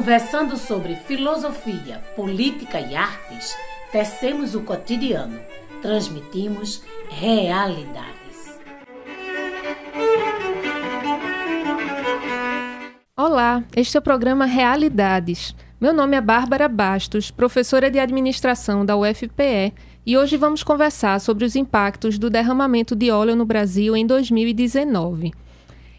Conversando sobre filosofia, política e artes, tecemos o cotidiano, transmitimos realidades. Olá, este é o programa Realidades. Meu nome é Bárbara Bastos, professora de administração da UFPE, e hoje vamos conversar sobre os impactos do derramamento de óleo no Brasil em 2019.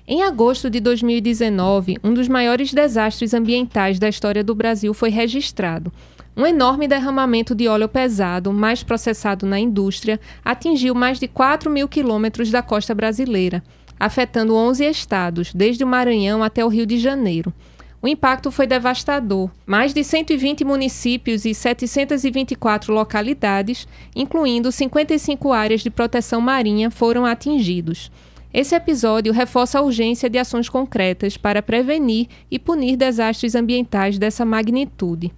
Em agosto de 2019, um dos maiores desastres ambientais da história do Brasil foi registrado. Um enorme derramamento de óleo pesado, mais processado na indústria, atingiu mais de 4 mil quilômetros da costa brasileira, afetando 11 estados, desde o Maranhão até o Rio de Janeiro. O impacto foi devastador. Mais de 120 municípios e 724 localidades, incluindo 55 áreas de proteção marinha, foram atingidos. Esse episódio reforça a urgência de ações concretas para prevenir e punir desastres ambientais dessa magnitude.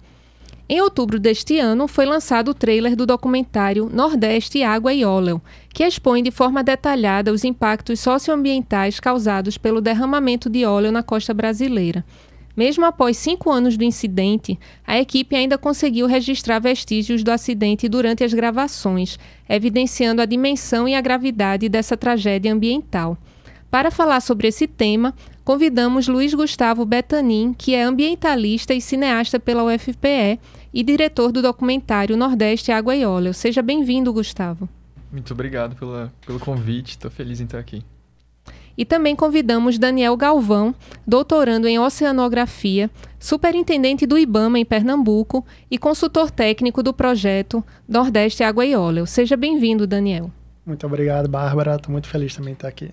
Em outubro deste ano, foi lançado o trailer do documentário Nordeste, Água e Óleo, que expõe de forma detalhada os impactos socioambientais causados pelo derramamento de óleo na costa brasileira. Mesmo após 5 anos do incidente, a equipe ainda conseguiu registrar vestígios do acidente durante as gravações, evidenciando a dimensão e a gravidade dessa tragédia ambiental. Para falar sobre esse tema, convidamos Luiz Gustavo Betanin, que é ambientalista e cineasta pela UFPE e diretor do documentário Nordeste, Água e Óleo. Seja bem-vindo, Gustavo. Muito obrigado pelo convite, estou feliz em estar aqui. E também convidamos Daniel Galvão, doutorando em Oceanografia, superintendente do IBAMA em Pernambuco e consultor técnico do projeto Nordeste, Água e Óleo. Seja bem-vindo, Daniel. Muito obrigado, Bárbara. Estou muito feliz também de estar aqui.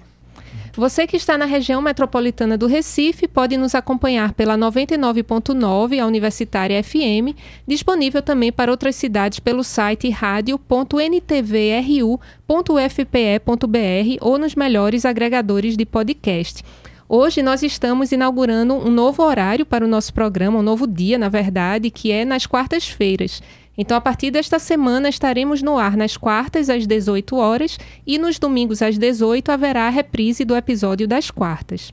Você que está na região metropolitana do Recife pode nos acompanhar pela 99.9, a Universitária FM, disponível também para outras cidades pelo site radio.ntvru.ufpe.br ou nos melhores agregadores de podcast. Hoje nós estamos inaugurando um novo horário para o nosso programa, um novo dia, na verdade, que é nas quartas-feiras. Então, a partir desta semana, estaremos no ar nas quartas, às 18 horas, e nos domingos, às 18, haverá a reprise do episódio das quartas.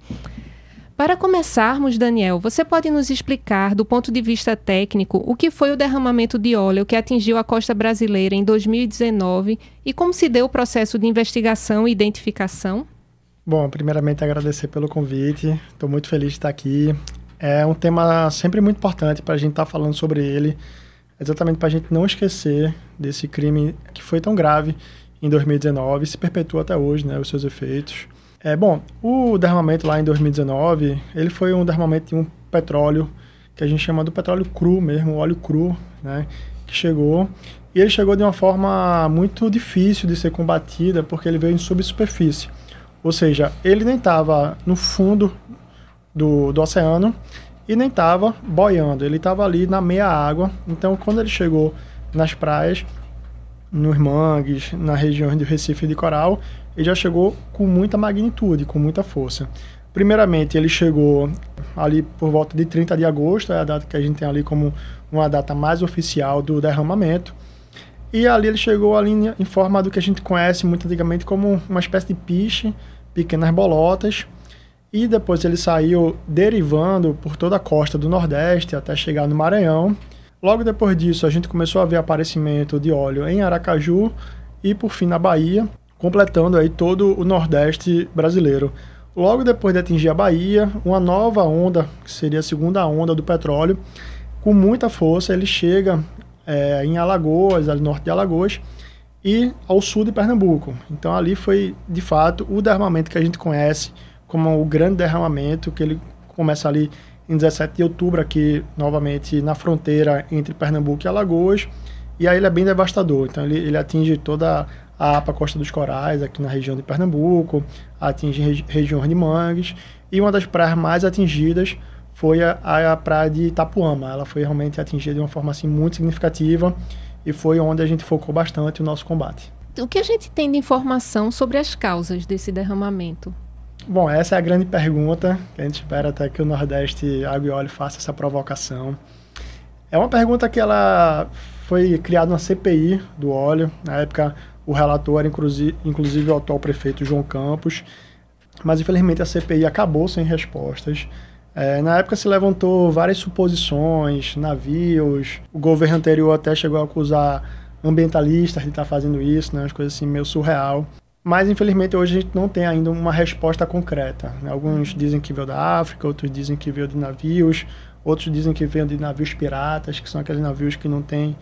Para começarmos, Daniel, você pode nos explicar, do ponto de vista técnico, o que foi o derramamento de óleo que atingiu a costa brasileira em 2019 e como se deu o processo de investigação e identificação? Bom, primeiramente agradecer pelo convite, estou muito feliz de estar aqui. É um tema sempre muito importante para a gente estar falando sobre ele, exatamente para a gente não esquecer desse crime que foi tão grave em 2019 e se perpetua até hoje, né, os seus efeitos. O derramamento lá em 2019, ele foi um derramamento de um petróleo que a gente chama do petróleo cru mesmo, óleo cru, né, que chegou. E ele chegou de uma forma muito difícil de ser combatida, porque ele veio em subsuperfície. Ou seja, ele nem estava no fundo do oceano, e nem estava boiando, ele estava ali na meia água. Então, quando ele chegou nas praias, nos mangues, na região do Recife e de Coral, ele já chegou com muita magnitude, com muita força. Primeiramente, ele chegou ali por volta de 30 de agosto, é a data que a gente tem ali como uma data mais oficial do derramamento. E ali ele chegou ali em forma do que a gente conhece muito antigamente como uma espécie de piche, pequenas bolotas. E depois ele saiu derivando por toda a costa do Nordeste até chegar no Maranhão. Logo depois disso, a gente começou a ver aparecimento de óleo em Aracaju e, por fim, na Bahia, completando aí todo o Nordeste brasileiro. Logo depois de atingir a Bahia, uma nova onda, que seria a segunda onda do petróleo, com muita força, ele chega em Alagoas, ali norte de Alagoas, e ao sul de Pernambuco. Então ali foi, de fato, o derramamento que a gente conhece como o grande derramamento, que ele começa ali em 17 de outubro, aqui novamente na fronteira entre Pernambuco e Alagoas, e aí ele é bem devastador. Então ele atinge toda a APA Costa dos Corais, aqui na região de Pernambuco, atinge regiões de mangues, e uma das praias mais atingidas foi a praia de Itapuama. Ela foi realmente atingida de uma forma assim, muito significativa, e foi onde a gente focou bastante o nosso combate. O que a gente tem de informação sobre as causas desse derramamento? Bom, essa é a grande pergunta, que a gente espera até que o Nordeste Água e Óleo faça essa provocação. É uma pergunta que ela foi criada uma CPI do óleo. Na época, o relator era inclusive o atual prefeito João Campos, mas infelizmente a CPI acabou sem respostas. Na época se levantou várias suposições, navios, o governo anterior até chegou a acusar ambientalistas de estar fazendo isso, né? Umas coisas assim meio surreal. Mas, infelizmente, hoje a gente não tem ainda uma resposta concreta, né? Alguns dizem que veio da África, outros dizem que veio de navios, outros dizem que veio de navios piratas, que são aqueles navios que não têm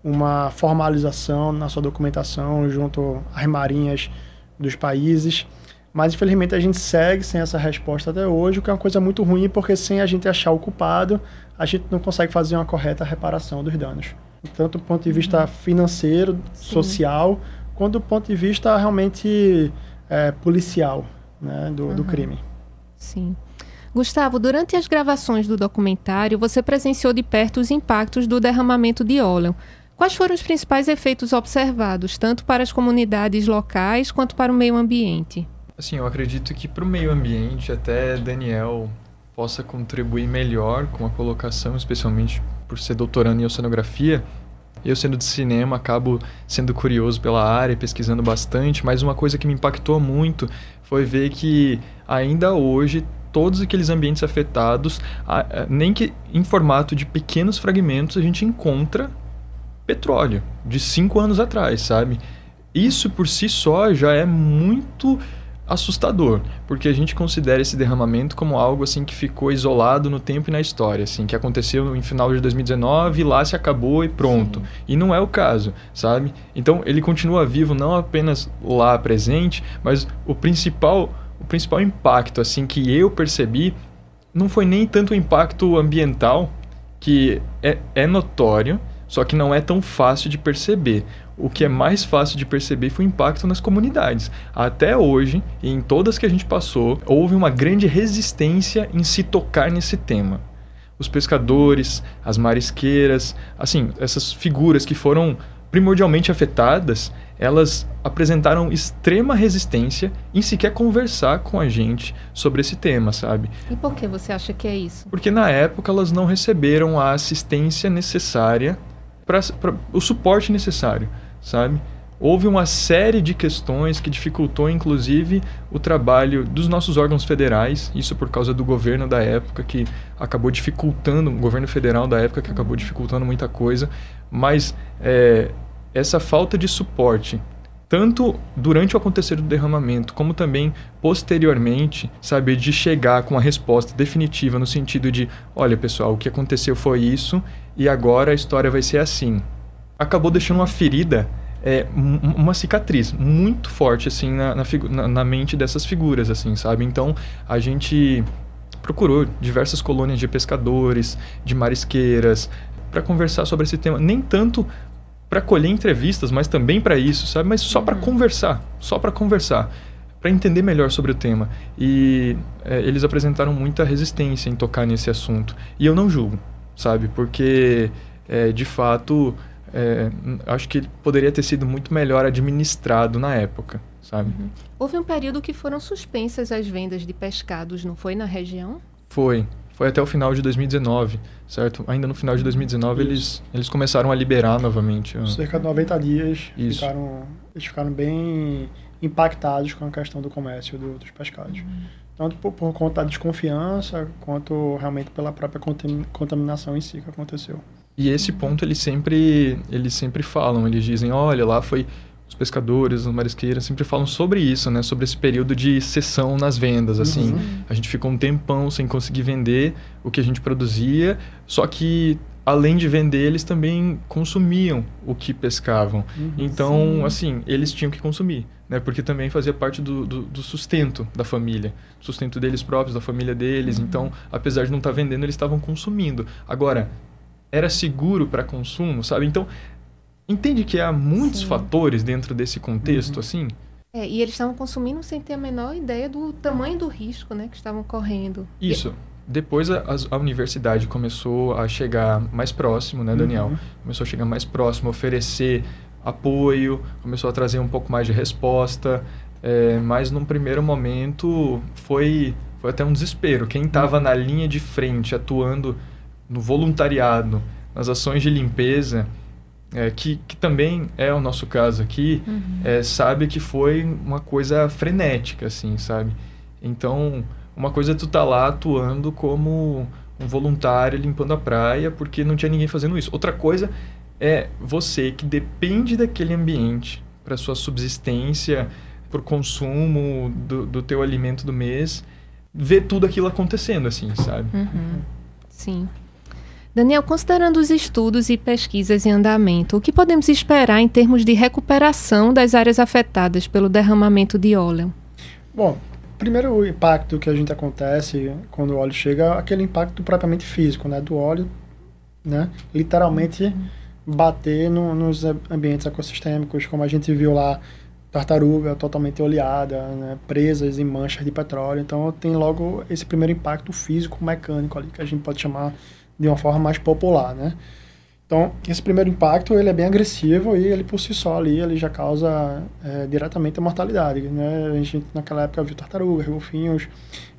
uma formalização na sua documentação junto às marinhas dos países. Mas, infelizmente, a gente segue sem essa resposta até hoje, o que é uma coisa muito ruim, porque sem a gente achar o culpado, a gente não consegue fazer uma correta reparação dos danos. Tanto do ponto de vista financeiro, social, quanto do ponto de vista realmente policial, né, do crime. Sim. Gustavo, durante as gravações do documentário, você presenciou de perto os impactos do derramamento de óleo. Quais foram os principais efeitos observados, tanto para as comunidades locais quanto para o meio ambiente? Assim, eu acredito que para o meio ambiente até Daniel possa contribuir melhor com a colocação, especialmente por ser doutorando em oceanografia. Eu, sendo de cinema, acabo sendo curioso pela área, pesquisando bastante, mas uma coisa que me impactou muito foi ver que ainda hoje todos aqueles ambientes afetados, nem que em formato de pequenos fragmentos, a gente encontra petróleo de 5 anos atrás, sabe? Isso por si só já é muito assustador, porque a gente considera esse derramamento como algo assim que ficou isolado no tempo e na história, assim, que aconteceu no final de 2019 e lá se acabou e pronto. Sim. E não é o caso, sabe? Então ele continua vivo não apenas lá presente, mas o principal impacto assim que eu percebi não foi nem tanto o impacto ambiental, que é notório, só que não é tão fácil de perceber. O que é mais fácil de perceber foi o impacto nas comunidades. Até hoje, e em todas que a gente passou, houve uma grande resistência em se tocar nesse tema. Os pescadores, as marisqueiras, assim, essas figuras que foram primordialmente afetadas, elas apresentaram extrema resistência em sequer conversar com a gente sobre esse tema, sabe? E por que você acha que é isso? Porque na época elas não receberam a assistência necessária, para o suporte necessário, sabe? Houve uma série de questões que dificultou, inclusive, o trabalho dos nossos órgãos federais, isso por causa do governo da época, que acabou dificultando, o governo federal da época que acabou dificultando muita coisa, mas essa falta de suporte, tanto durante o acontecer do derramamento, como também posteriormente, saber de chegar com uma resposta definitiva no sentido de, olha pessoal, o que aconteceu foi isso e agora a história vai ser assim. Acabou deixando uma ferida, uma cicatriz muito forte assim na mente dessas figuras, assim, sabe? Então a gente procurou diversas colônias de pescadores, de marisqueiras, para conversar sobre esse tema, nem tanto para colher entrevistas, mas também para isso, sabe? Mas só para conversar, para entender melhor sobre o tema. E eles apresentaram muita resistência em tocar nesse assunto. E eu não julgo, sabe? Porque, de fato, acho que poderia ter sido muito melhor administrado na época, sabe? Uhum. Houve um período que foram suspensas as vendas de pescados, não foi, na região? Foi até o final de 2019, certo? Ainda no final de 2019 eles começaram a liberar novamente. Cerca de 90 dias eles ficaram bem impactados com a questão do comércio dos pescados. Tanto por conta da desconfiança, quanto realmente pela própria contaminação em si que aconteceu. E esse ponto eles sempre falam, eles dizem, olha, lá foi... Os pescadores, os marisqueiros sempre falam sobre isso, né? Sobre esse período de cessão nas vendas, assim. A gente ficou um tempão sem conseguir vender o que a gente produzia, só que, além de vender, eles também consumiam o que pescavam. Então, assim, eles tinham que consumir, né? Porque também fazia parte do sustento da família. Sustento deles próprios, da família deles. Então, apesar de não estar vendendo, eles estavam consumindo. Agora, era seguro para consumo, sabe? Então... Entende que há muitos fatores dentro desse contexto, assim? E eles estavam consumindo sem ter a menor ideia do tamanho do risco, né, que estavam correndo. Isso. Depois a universidade começou a chegar mais próximo, né, Daniel? Começou a chegar mais próximo, oferecer apoio, começou a trazer um pouco mais de resposta. Mas num primeiro momento foi até um desespero. Quem estava na linha de frente, atuando no voluntariado, nas ações de limpeza... que também é o nosso caso aqui, sabe que foi uma coisa frenética, assim, sabe? Então, Uma coisa é tu tá lá atuando como um voluntário limpando a praia porque não tinha ninguém fazendo isso. Outra coisa é você que depende daquele ambiente para sua subsistência, para o consumo do teu alimento do mês, ver tudo aquilo acontecendo, assim, sabe? Sim. Daniel, considerando os estudos e pesquisas em andamento, o que podemos esperar em termos de recuperação das áreas afetadas pelo derramamento de óleo? Bom, primeiro o impacto que a gente acontece quando o óleo chega é aquele impacto propriamente físico, né, do óleo, né, literalmente bater nos ambientes ecossistêmicos, como a gente viu lá, tartaruga totalmente oleada, né, presas em manchas de petróleo. Então tem logo esse primeiro impacto físico, mecânico ali, que a gente pode chamar de uma forma mais popular, né. Então, esse primeiro impacto, ele é bem agressivo e ele, por si só, ali, ele já causa diretamente a mortalidade, né? A gente, naquela época, viu tartarugas, golfinhos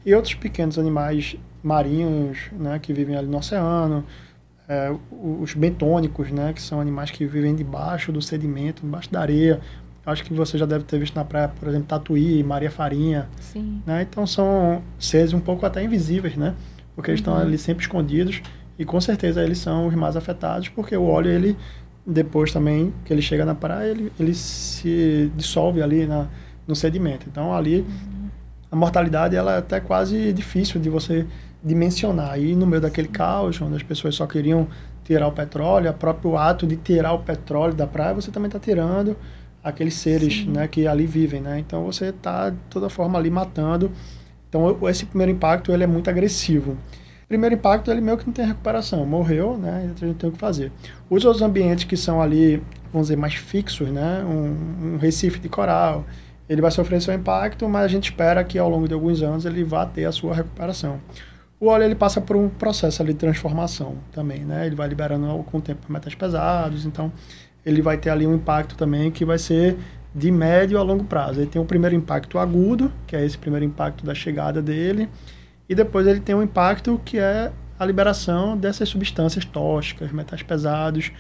e outros pequenos animais marinhos, né, que vivem ali no oceano, os bentônicos, né, que são animais que vivem debaixo do sedimento, debaixo da areia. Acho que você já deve ter visto na praia, por exemplo, tatuí, Maria Farinha. Sim. Né? Então, são seres um pouco até invisíveis, né? Porque eles estão ali sempre escondidos. E com certeza eles são os mais afetados, porque o óleo, ele, depois também que ele chega na praia, ele se dissolve ali no sedimento. Então ali a mortalidade ela é até quase difícil de você dimensionar. E no meio daquele caos, onde as pessoas só queriam tirar o petróleo, o próprio ato de tirar o petróleo da praia, você também está tirando aqueles seres, né, que ali vivem, né? Então você está de toda forma ali matando. Então esse primeiro impacto ele é muito agressivo. Primeiro impacto, ele meio que não tem recuperação. Morreu, né? A gente tem o que fazer. Os outros ambientes que são ali, vamos dizer, mais fixos, né? Um recife de coral, ele vai sofrer seu impacto, mas a gente espera que ao longo de alguns anos ele vá ter a sua recuperação. O óleo, ele passa por um processo ali de transformação também, né? Ele vai liberando com o tempo metais pesados, então ele vai ter ali um impacto também que vai ser de médio a longo prazo. Ele tem um primeiro impacto agudo, que é esse primeiro impacto da chegada dele, e depois ele tem um impacto que é a liberação dessas substâncias tóxicas, metais pesados,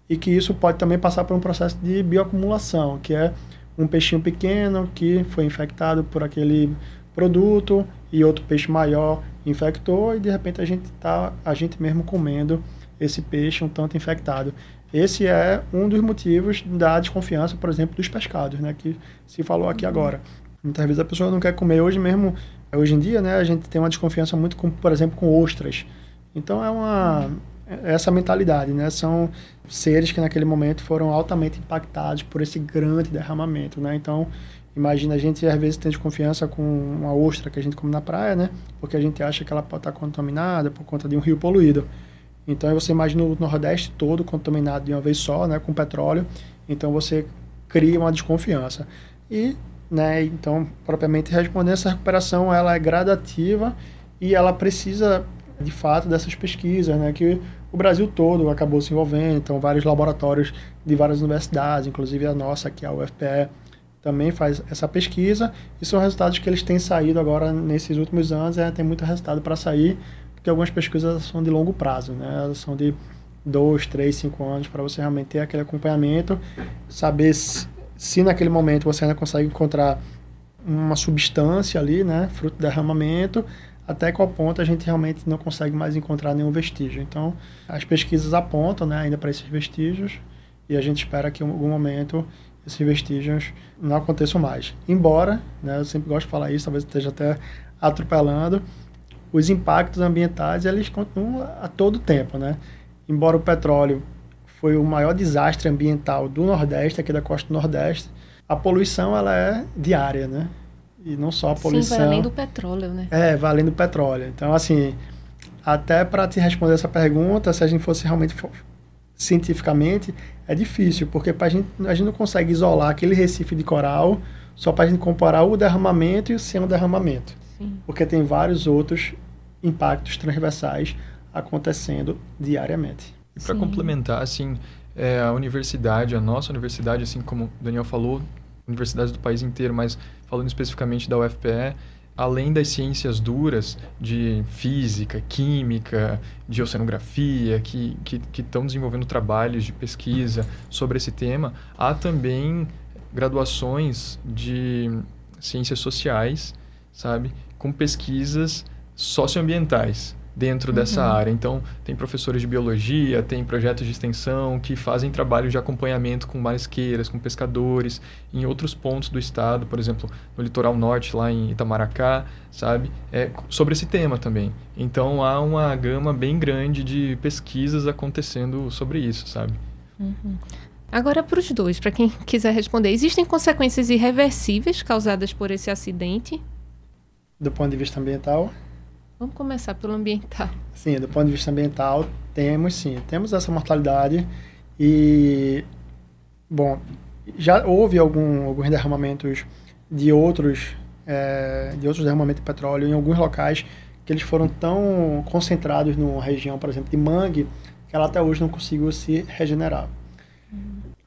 e que isso pode também passar por um processo de bioacumulação, que é um peixinho pequeno que foi infectado por aquele produto e outro peixe maior infectou e de repente a gente mesmo comendo esse peixe um tanto infectado. Esse é um dos motivos da desconfiança, por exemplo, dos pescados, né, que se falou aqui agora. Muitas vezes a pessoa não quer comer hoje mesmo. Hoje em dia, né, a gente tem uma desconfiança muito, com, por exemplo, com ostras. Então, essa mentalidade, né? São seres que naquele momento foram altamente impactados por esse grande derramamento, né? Então, imagina, a gente às vezes tem desconfiança com uma ostra que a gente come na praia, né? Porque a gente acha que ela pode estar contaminada por conta de um rio poluído. Então, você imagina o Nordeste todo contaminado de uma vez só, né? Com petróleo. Então, você cria uma desconfiança. E né? Então, propriamente respondendo, essa recuperação ela é gradativa e ela precisa, de fato, dessas pesquisas, né? Que o Brasil todo acabou se envolvendo. Então, vários laboratórios de várias universidades, inclusive a nossa, que é a UFPE, também faz essa pesquisa. E são resultados que eles têm saído agora nesses últimos anos. Tem muito resultado para sair, porque algumas pesquisas são de longo prazo, né? Elas são de 2, 3, 5 anos para você realmente ter aquele acompanhamento, saber se naquele momento você ainda consegue encontrar uma substância ali, né, fruto do derramamento, até qual ponto a gente realmente não consegue mais encontrar nenhum vestígio. Então, as pesquisas apontam, né, ainda para esses vestígios e a gente espera que em algum momento esses vestígios não aconteçam mais. Embora, né, eu sempre gosto de falar isso, talvez esteja até atropelando, os impactos ambientais eles continuam a todo tempo, né? Embora o petróleo foi o maior desastre ambiental do Nordeste, aqui da costa do Nordeste, a poluição ela é diária, né? E não só a poluição... Sim, vai além do petróleo, né? Vai além do petróleo. Então, assim, até para te responder essa pergunta, se a gente fosse realmente cientificamente, é difícil, porque a gente não consegue isolar aquele recife de coral só para a gente comparar o derramamento e o sem o derramamento. Sim. Porque tem vários outros impactos transversais acontecendo diariamente. E para complementar, assim, a nossa universidade, assim como o Daniel falou, universidades do país inteiro, mas falando especificamente da UFPE, além das ciências duras de física, química, de oceanografia, que estão desenvolvendo trabalhos de pesquisa sobre esse tema, há também graduações de ciências sociais, sabe? Com pesquisas socioambientais dentro dessa área. Então, tem professores de biologia, tem projetos de extensão que fazem trabalho de acompanhamento com marisqueiras, com pescadores, em outros pontos do estado, por exemplo, no litoral norte, lá em Itamaracá, sabe? Sobre esse tema também. Então, há uma gama bem grande de pesquisas acontecendo sobre isso, sabe? Agora, para os dois, para quem quiser responder, existem consequências irreversíveis causadas por esse acidente? Do ponto de vista ambiental? Vamos começar pelo ambiental. Sim, do ponto de vista ambiental, temos essa mortalidade e, bom, já houve alguns derramamentos de outros derramamentos de petróleo em alguns locais que eles foram tão concentrados numa região, por exemplo, de mangue, que ela até hoje não conseguiu se regenerar.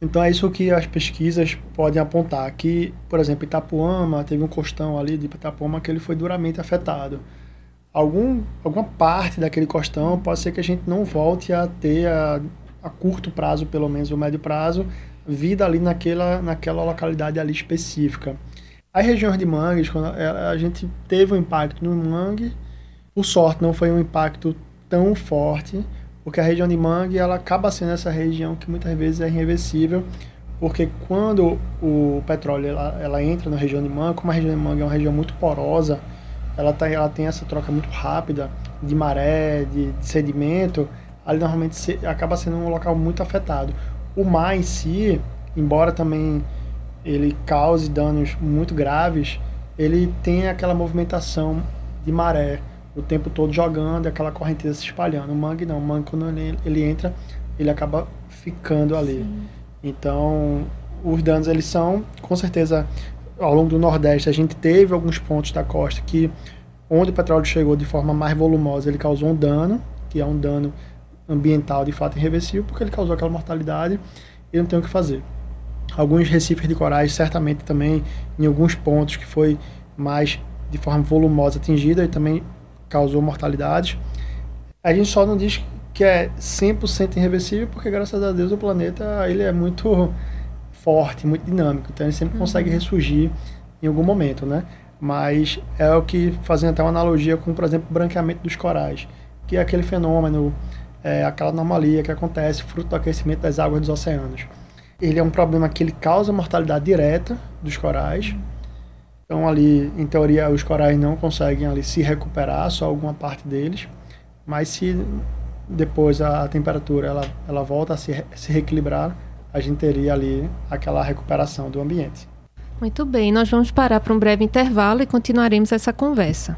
Então é isso que as pesquisas podem apontar, que, por exemplo, Itapuama, teve um costão ali de Itapuama que ele foi duramente afetado. Alguma parte daquele costão pode ser que a gente não volte a ter a curto prazo, pelo menos, ou médio prazo, vida ali naquela localidade ali específica. As regiões de mangues, quando a gente teve um impacto no mangue, por sorte não foi um impacto tão forte, porque a região de mangue ela acaba sendo essa região que muitas vezes é irreversível, porque quando o petróleo ela entra na região de mangue, como a região de mangue é uma região muito porosa, ela tem essa troca muito rápida de maré, de sedimento, ali normalmente acaba sendo um local muito afetado. O mar em si, embora também ele cause danos muito graves, ele tem aquela movimentação de maré o tempo todo jogando, aquela correnteza se espalhando. O mangue não, o mangue quando ele entra, ele acaba ficando ali. Sim. Então, os danos eles são, com certeza, ao longo do Nordeste, a gente teve alguns pontos da costa que, onde o petróleo chegou de forma mais volumosa, ele causou um dano, que é um dano ambiental de fato irreversível, porque ele causou aquela mortalidade e não tem o que fazer. Alguns recifes de corais, certamente também, em alguns pontos que foi mais de forma volumosa atingida e também causou mortalidade. A gente só não diz que é 100% irreversível, porque graças a Deus o planeta ele é muito forte, muito dinâmico, então ele sempre consegue ressurgir em algum momento, né? Mas é o que, fazendo até uma analogia com, por exemplo, o branqueamento dos corais, que é aquele fenômeno, aquela anomalia que acontece fruto do aquecimento das águas dos oceanos. Ele é um problema que ele causa mortalidade direta dos corais. Então ali, em teoria, os corais não conseguem ali se recuperar, só alguma parte deles, mas se depois a temperatura ela volta a se reequilibrar, a gente teria ali aquela recuperação do ambiente. Muito bem, nós vamos parar para um breve intervalo e continuaremos essa conversa.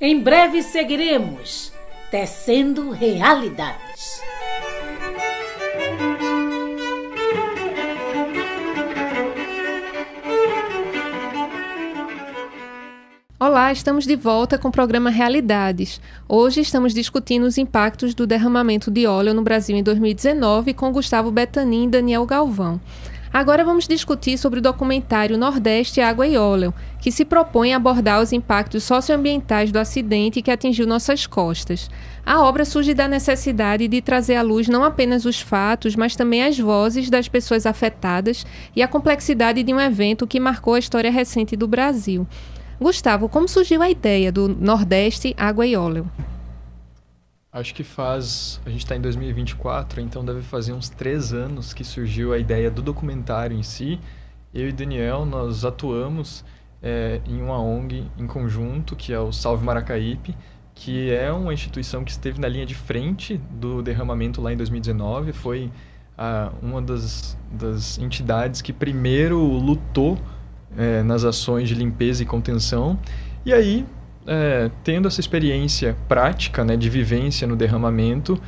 Em breve seguiremos tecendo realidades. Olá, estamos de volta com o programa Realidades. Hoje estamos discutindo os impactos do derramamento de óleo no Brasil em 2019 com Gustavo Betanin e Daniel Galvão. Agora vamos discutir sobre o documentário Nordeste, Água e Óleo, que se propõe a abordar os impactos socioambientais do acidente que atingiu nossas costas. A obra surge da necessidade de trazer à luz não apenas os fatos, mas também as vozes das pessoas afetadas e a complexidade de um evento que marcou a história recente do Brasil. Gustavo, como surgiu a ideia do Nordeste, Água e Óleo? Acho que a gente está em 2024, então deve fazer uns 3 anos que surgiu a ideia do documentário em si. Eu e Daniel, nós atuamos em uma ONG em conjunto, que é o Salve Maracaípe, que é uma instituição que esteve na linha de frente do derramamento lá em 2019. Foi uma das entidades que primeiro lutou nas ações de limpeza e contenção. E aí, tendo essa experiência prática, né, de vivência no derramamento,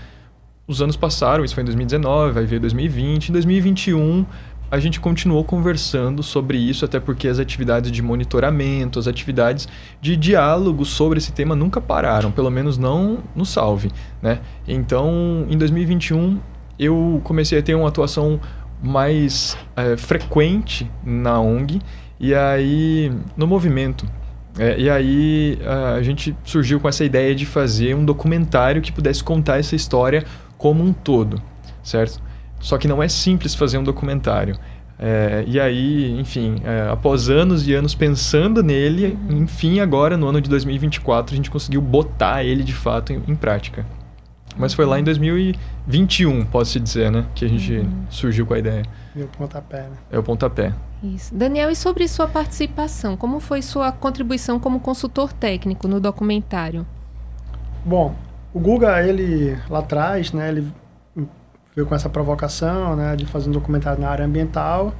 os anos passaram, isso foi em 2019, aí veio 2020, em 2021 a gente continuou conversando sobre isso, até porque as atividades de monitoramento, as atividades de diálogo sobre esse tema nunca pararam, pelo menos não no Salve, né? Então, em 2021, eu comecei a ter uma atuação mais frequente na ONG, e aí no movimento. E aí a gente surgiu com essa ideia de fazer um documentário que pudesse contar essa história como um todo, certo? Só que não é simples fazer um documentário. E aí, enfim, após anos e anos pensando nele, enfim, agora no ano de 2024 a gente conseguiu botar ele de fato em prática. Mas foi lá em 2021, posso-se dizer, né? Que a gente surgiu com a ideia. E o pontapé, né? É o pontapé. Isso. Daniel, e sobre sua participação? Como foi sua contribuição como consultor técnico no documentário? Bom, o Guga, ele lá atrás, né? Ele veio com essa provocação, né? De fazer um documentário na área ambiental.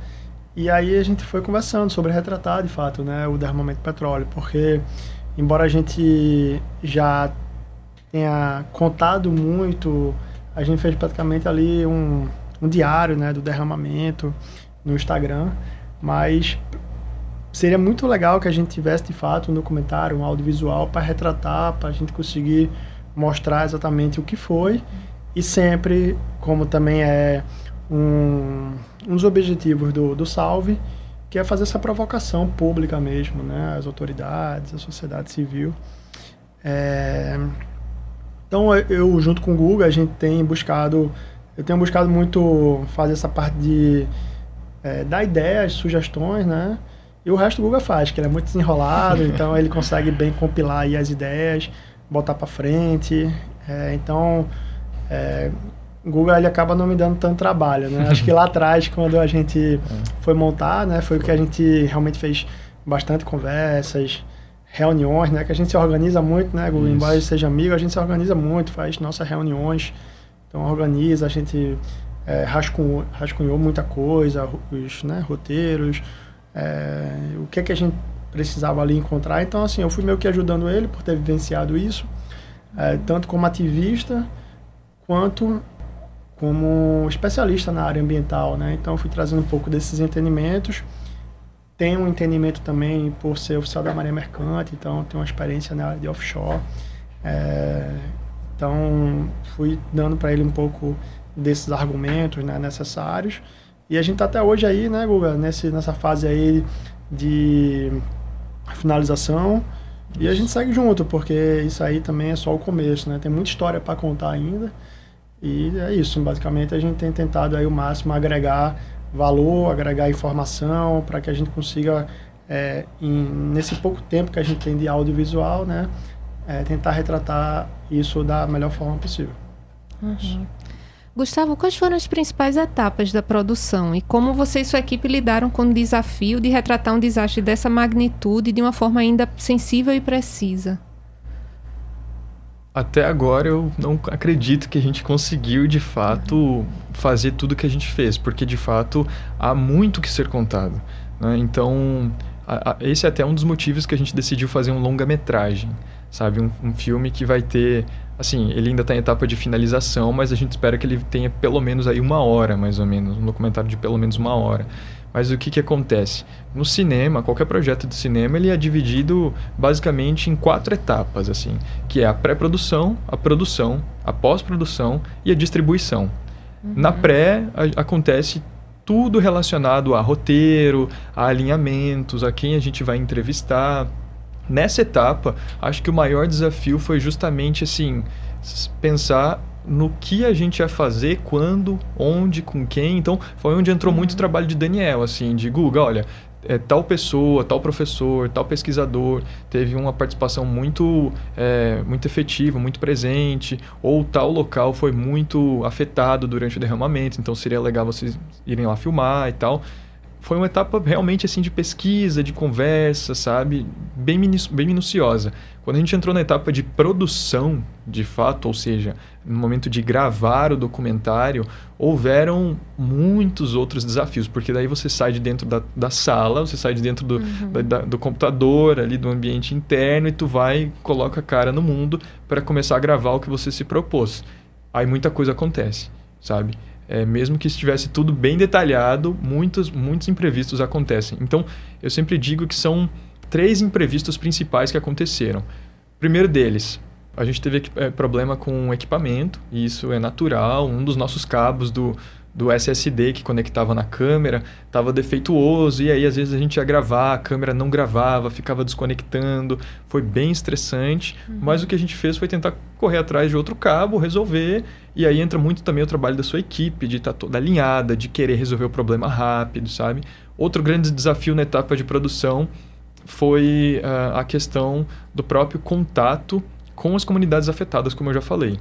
E aí a gente foi conversando sobre retratar, de fato, né? O derramamento de petróleo. Porque, embora a gente já tenha contado muito, a gente fez praticamente ali um diário, né, do derramamento no Instagram, mas seria muito legal que a gente tivesse de fato um documentário, um audiovisual para retratar, para a gente conseguir mostrar exatamente o que foi, e sempre, como também é um dos objetivos do Salve, que é fazer essa provocação pública mesmo, né, às autoridades, à sociedade civil. Então, eu junto com o Guga, eu tenho buscado muito fazer essa parte de dar ideias, sugestões, né? E o resto o Guga faz, que ele é muito desenrolado, então ele consegue bem compilar aí as ideias, botar para frente. O Guga, ele acaba não me dando tanto trabalho, né? Acho que lá atrás, quando a gente foi montar, né, foi o que a gente realmente fez bastante conversas, reuniões, né, que a gente se organiza muito, né, Guga? Embora ele seja amigo, a gente se organiza muito, faz nossas reuniões, então organiza, a gente rascunhou muita coisa, os, né, roteiros, o que é que a gente precisava ali encontrar. Então, assim, eu fui meio que ajudando ele por ter vivenciado isso, tanto como ativista, quanto como especialista na área ambiental, né? Então, eu fui trazendo um pouco desses entendimentos. Tenho um entendimento também por ser oficial da Marinha Mercante, então tenho uma experiência na área de offshore. Então, fui dando para ele um pouco desses argumentos, né, necessários. E a gente está até hoje aí, né, Guga, nessa fase aí de finalização. E a gente segue junto, porque isso aí também é só o começo, né? Tem muita história para contar ainda. E é isso, basicamente a gente tem tentado aí o máximo agregar valor, agregar informação, para que a gente consiga, nesse pouco tempo que a gente tem de audiovisual, né, tentar retratar isso da melhor forma possível. Gustavo, quais foram as principais etapas da produção e como você e sua equipe lidaram com o desafio de retratar um desastre dessa magnitude de uma forma ainda sensível e precisa? Até agora eu não acredito que a gente conseguiu de fato fazer tudo que a gente fez, porque de fato há muito que ser contado, né? Então esse é até um dos motivos que a gente decidiu fazer um longa-metragem, sabe? Um filme que vai ter, assim, ele ainda está em etapa de finalização, mas a gente espera que ele tenha pelo menos aí 1 hora, mais ou menos, um documentário de pelo menos 1 hora. Mas o que acontece? No cinema, qualquer projeto de cinema, ele é dividido basicamente em 4 etapas, assim, que é a pré-produção, a produção, a pós-produção e a distribuição. Na pré, acontece tudo relacionado a roteiro, a alinhamentos, a quem a gente vai entrevistar. Nessa etapa, acho que o maior desafio foi justamente, assim, pensar no que a gente ia fazer, quando, onde, com quem. Então, foi onde entrou muito o trabalho de Daniel, assim, de Guga, olha, tal pessoa, tal professor, tal pesquisador teve uma participação muito efetiva, muito presente, ou tal local foi muito afetado durante o derramamento, então seria legal vocês irem lá filmar e tal. Foi uma etapa realmente assim de pesquisa, de conversa, sabe? Bem minuciosa. Quando a gente entrou na etapa de produção, de fato, ou seja, no momento de gravar o documentário, houveram muitos outros desafios, porque daí você sai de dentro da sala, você sai de dentro do computador, ali do ambiente interno, e tu vai, coloca a cara no mundo para começar a gravar o que você se propôs. Aí muita coisa acontece, sabe? Mesmo que estivesse tudo bem detalhado, muitos imprevistos acontecem. Então, eu sempre digo que são 3 imprevistos principais que aconteceram. O primeiro deles, a gente teve problema com o equipamento, e isso é natural. Um dos nossos cabos do do SSD que conectava na câmera estava defeituoso, e aí às vezes a gente ia gravar, a câmera não gravava, ficava desconectando, foi bem estressante, mas o que a gente fez foi tentar correr atrás de outro cabo, resolver, e aí entra muito também o trabalho da sua equipe, de estar toda alinhada, de querer resolver o problema rápido, sabe? Outro grande desafio na etapa de produção foi a questão do próprio contato com as comunidades afetadas, como eu já falei.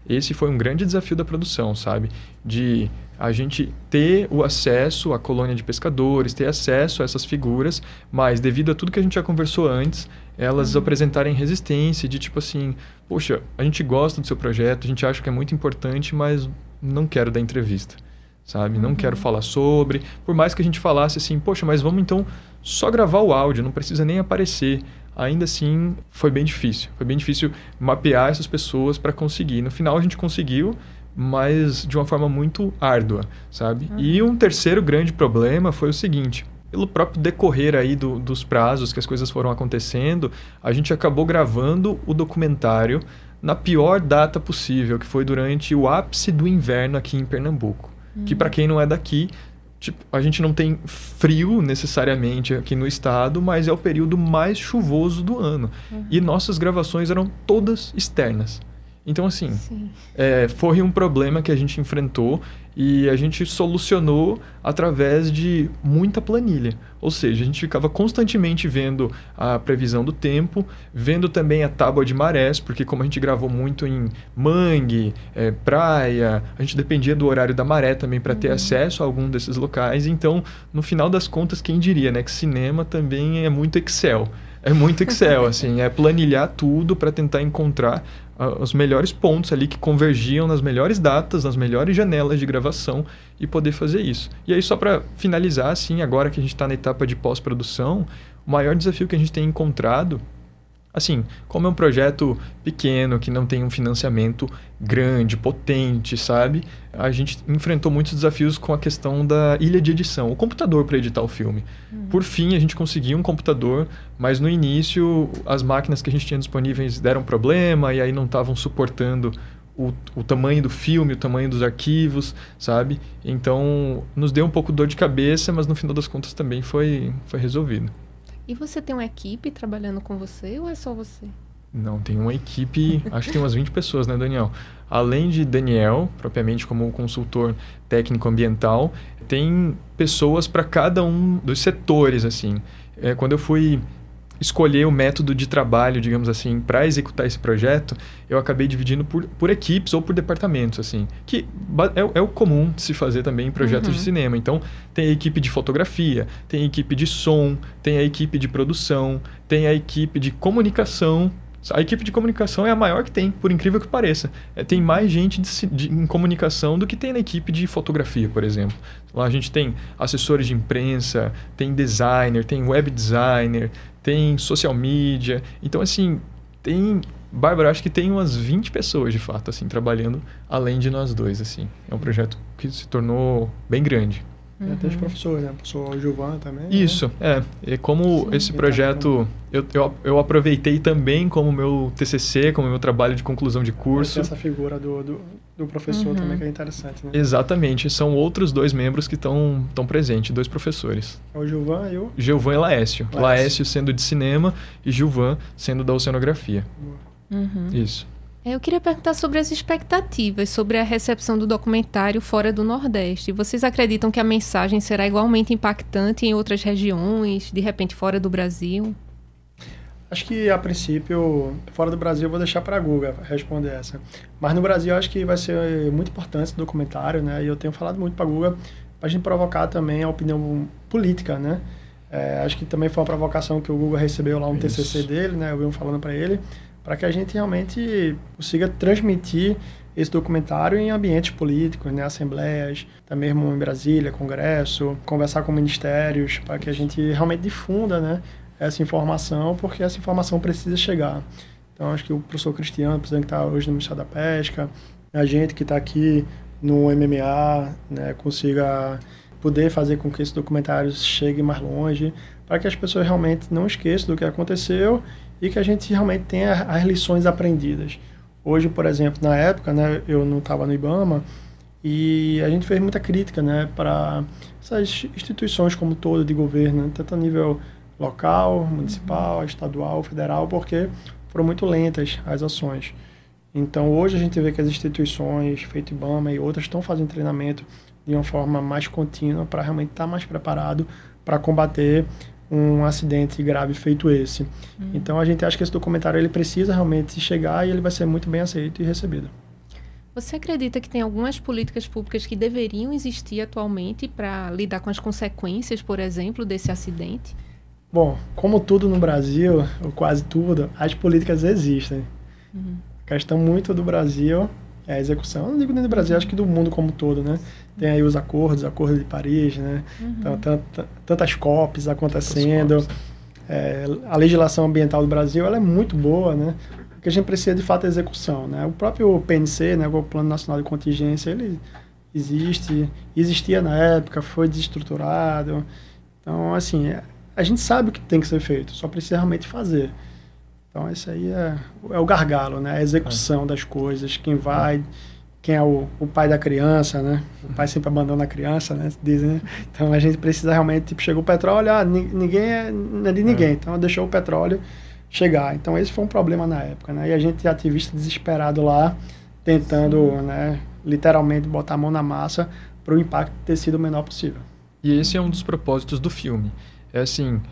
Esse foi um grande desafio da produção, sabe? De a gente ter o acesso à colônia de pescadores, ter acesso a essas figuras, mas devido a tudo que a gente já conversou antes, elas apresentarem resistência de tipo assim, poxa, a gente gosta do seu projeto, a gente acha que é muito importante, mas não quero dar entrevista, sabe? Não quero falar sobre, por mais que a gente falasse assim, poxa, mas vamos então só gravar o áudio, não precisa nem aparecer. Ainda assim, foi bem difícil. Foi bem difícil mapear essas pessoas para conseguir. No final, a gente conseguiu, mas de uma forma muito árdua, sabe? E um terceiro grande problema foi o seguinte. Pelo próprio decorrer aí dos prazos que as coisas foram acontecendo, a gente acabou gravando o documentário na pior data possível, que foi durante o ápice do inverno aqui em Pernambuco. Que para quem não é daqui... Tipo, a gente não tem frio necessariamente aqui no estado, mas é o período mais chuvoso do ano. E nossas gravações eram todas externas. Então, assim, foi um problema que a gente enfrentou e a gente solucionou através de muita planilha. Ou seja, a gente ficava constantemente vendo a previsão do tempo, vendo também a tábua de marés, porque como a gente gravou muito em mangue, praia, a gente dependia do horário da maré também para ter acesso a algum desses locais. Então, no final das contas, quem diria, né, que cinema também é muito Excel. É muito Excel, assim, é planilhar tudo para tentar encontrar os melhores pontos ali que convergiam nas melhores datas, nas melhores janelas de gravação e poder fazer isso. E aí, só para finalizar, assim, agora que a gente está na etapa de pós-produção, o maior desafio que a gente tem encontrado, assim, como é um projeto pequeno, que não tem um financiamento grande, potente, sabe? A gente enfrentou muitos desafios com a questão da ilha de edição, o computador para editar o filme. Por fim, a gente conseguiu um computador, mas no início as máquinas que a gente tinha disponíveis deram problema e aí não estavam suportando o tamanho do filme, o tamanho dos arquivos, sabe? Então, nos deu um pouco dor de cabeça, mas no final das contas também foi resolvido. E você tem uma equipe trabalhando com você ou é só você? Não, tem uma equipe, acho que tem umas 20 pessoas, né, Daniel? Além de Daniel, propriamente como consultor técnico ambiental, tem pessoas para cada um dos setores, assim. Quando eu fui escolher o método de trabalho, digamos assim, para executar esse projeto, eu acabei dividindo por equipes ou por departamentos, assim, que é o comum de se fazer também em projetos de cinema. Então, tem a equipe de fotografia, tem a equipe de som, tem a equipe de produção, tem a equipe de comunicação. A equipe de comunicação é a maior que tem, por incrível que pareça. Tem mais gente em comunicação do que tem na equipe de fotografia, por exemplo. Lá a gente tem assessores de imprensa, tem designer, tem web designer, tem social media. Então, assim, Bárbara, acho que tem umas 20 pessoas, de fato, assim, trabalhando além de nós dois, assim. É um projeto que se tornou bem grande. Até os professores, né? O professor Gilvan também. Isso, né? E como esse projeto eu aproveitei também como meu TCC, como meu trabalho de conclusão de curso. Essa figura do professor também que é interessante, né? Exatamente, são outros 2 membros que estão presentes, 2 professores. É o Gilvan e o... Gilvan e Laécio. Laécio sendo de cinema e Gilvan sendo da oceanografia. Isso. Eu queria perguntar sobre as expectativas sobre a recepção do documentário fora do Nordeste. Vocês acreditam que a mensagem será igualmente impactante em outras regiões, de repente fora do Brasil? Acho que, a princípio, fora do Brasil, eu vou deixar para a Guga responder essa. Mas no Brasil, acho que vai ser muito importante esse documentário, né? E eu tenho falado muito para a Guga para a gente provocar também a opinião política, né? Acho que também foi uma provocação que o Guga recebeu lá no TCC dele, né? Eu venho falando para ele, para que a gente realmente consiga transmitir esse documentário em ambientes políticos, né, assembleias, até mesmo em Brasília, Congresso, conversar com ministérios, para que a gente realmente difunda, né, essa informação, porque essa informação precisa chegar. Então, acho que o professor Cristiano, que está hoje no Ministério da Pesca, a gente que está aqui no MMA, né, consiga poder fazer com que esse documentário chegue mais longe, para que as pessoas realmente não esqueçam do que aconteceu e que a gente realmente tenha as lições aprendidas. Hoje, por exemplo, na época, né, eu não estava no IBAMA, E a gente fez muita crítica, né, para essas instituições como todo de governo, tanto a nível local, municipal, estadual, federal, porque foram muito lentas as ações. Então, hoje a gente vê que as instituições, feito IBAMA e outras, estão fazendo treinamento de uma forma mais contínua para realmente estar mais preparado para combater um acidente grave feito esse. Então, a gente acha que esse documentário ele precisa realmente chegar e ele vai ser muito bem aceito e recebido. Você acredita que tem algumas políticas públicas que deveriam existir atualmente para lidar com as consequências, por exemplo, desse acidente? Bom, como tudo no Brasil, ou quase tudo, as políticas existem. A questão muito do Brasil é a execução. Eu não digo nem do Brasil, acho que do mundo como todo, né? Tem aí os acordos, Acordo de Paris, né? Então, tantas COPs acontecendo. A legislação ambiental do Brasil, ela é muito boa, né? O que a gente precisa, de fato, é execução, né? O próprio PNC, né, o Plano Nacional de Contingência, ele existia na época, foi desestruturado. Então, assim, a gente sabe o que tem que ser feito, só precisa realmente fazer. Então, esse aí é o gargalo, né? A execução das coisas, quem é o pai da criança, né? O pai sempre abandona a criança, né? Dizem, né? Então, a gente precisa realmente, tipo, chegou o petróleo, ninguém não é de ninguém, então deixou o petróleo chegar. Então, esse foi um problema na época, né? E a gente, ativista desesperado lá, tentando, né, literalmente botar a mão na massa para o impacto ter sido o menor possível. E esse é um dos propósitos do filme. É assim,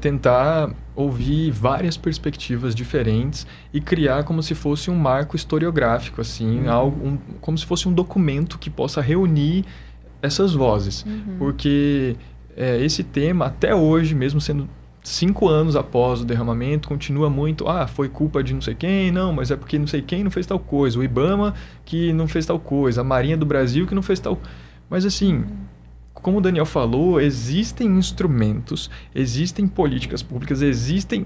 tentar ouvir várias perspectivas diferentes e criar como se fosse um marco historiográfico, assim, como se fosse um documento que possa reunir essas vozes. Porque esse tema, até hoje, mesmo sendo 5 anos após o derramamento, continua muito, foi culpa de não sei quem, não, mas é porque não sei quem não fez tal coisa, o IBAMA que não fez tal coisa, a Marinha do Brasil que não fez tal... Mas assim... Como o Daniel falou, existem instrumentos, existem políticas públicas, existem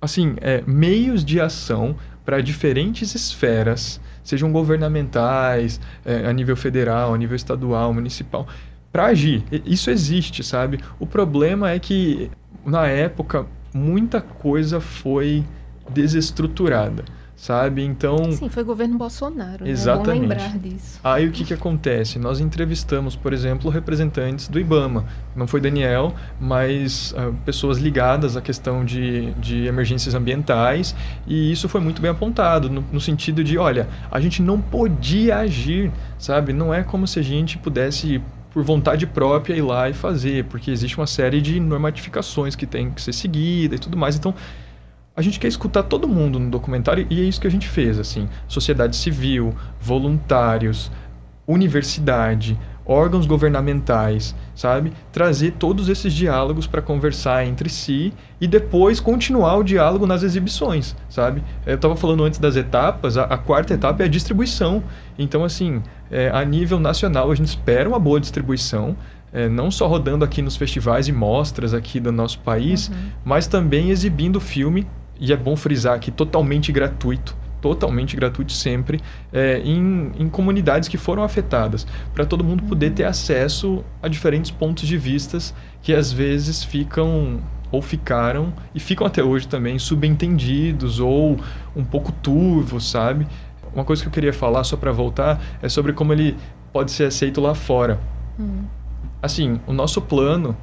assim, meios de ação para diferentes esferas, sejam governamentais, a nível federal, a nível estadual, municipal, para agir. Isso existe, sabe? O problema é que, na época, muita coisa foi desestruturada. Sabe? Então... Sim, foi o governo Bolsonaro, né? Exatamente. É bom lembrar disso. Aí o que acontece? Nós entrevistamos, por exemplo, representantes do IBAMA. Não foi Daniel, mas pessoas ligadas à questão de emergências ambientais. E isso foi muito bem apontado, no sentido de, olha, a gente não podia agir, sabe? Não é como se a gente pudesse, por vontade própria, ir lá e fazer, porque existe uma série de normatificações que tem que ser seguida e tudo mais. Então... A gente quer escutar todo mundo no documentário e é isso que a gente fez, assim. Sociedade civil, voluntários, universidade, órgãos governamentais, sabe? Trazer todos esses diálogos para conversar entre si e depois continuar o diálogo nas exibições, sabe? Eu estava falando antes das etapas, a quarta etapa é a distribuição. Então, assim, a nível nacional a gente espera uma boa distribuição, não só rodando aqui nos festivais e mostras aqui do nosso país, mas também exibindo o filme. E é bom frisar aqui, totalmente gratuito sempre, em comunidades que foram afetadas, para todo mundo poder ter acesso a diferentes pontos de vistas que às vezes ficam e ficam até hoje também subentendidos ou um pouco turvos, sabe? Uma coisa que eu queria falar, só para voltar, é sobre como ele pode ser aceito lá fora. Assim, o nosso plano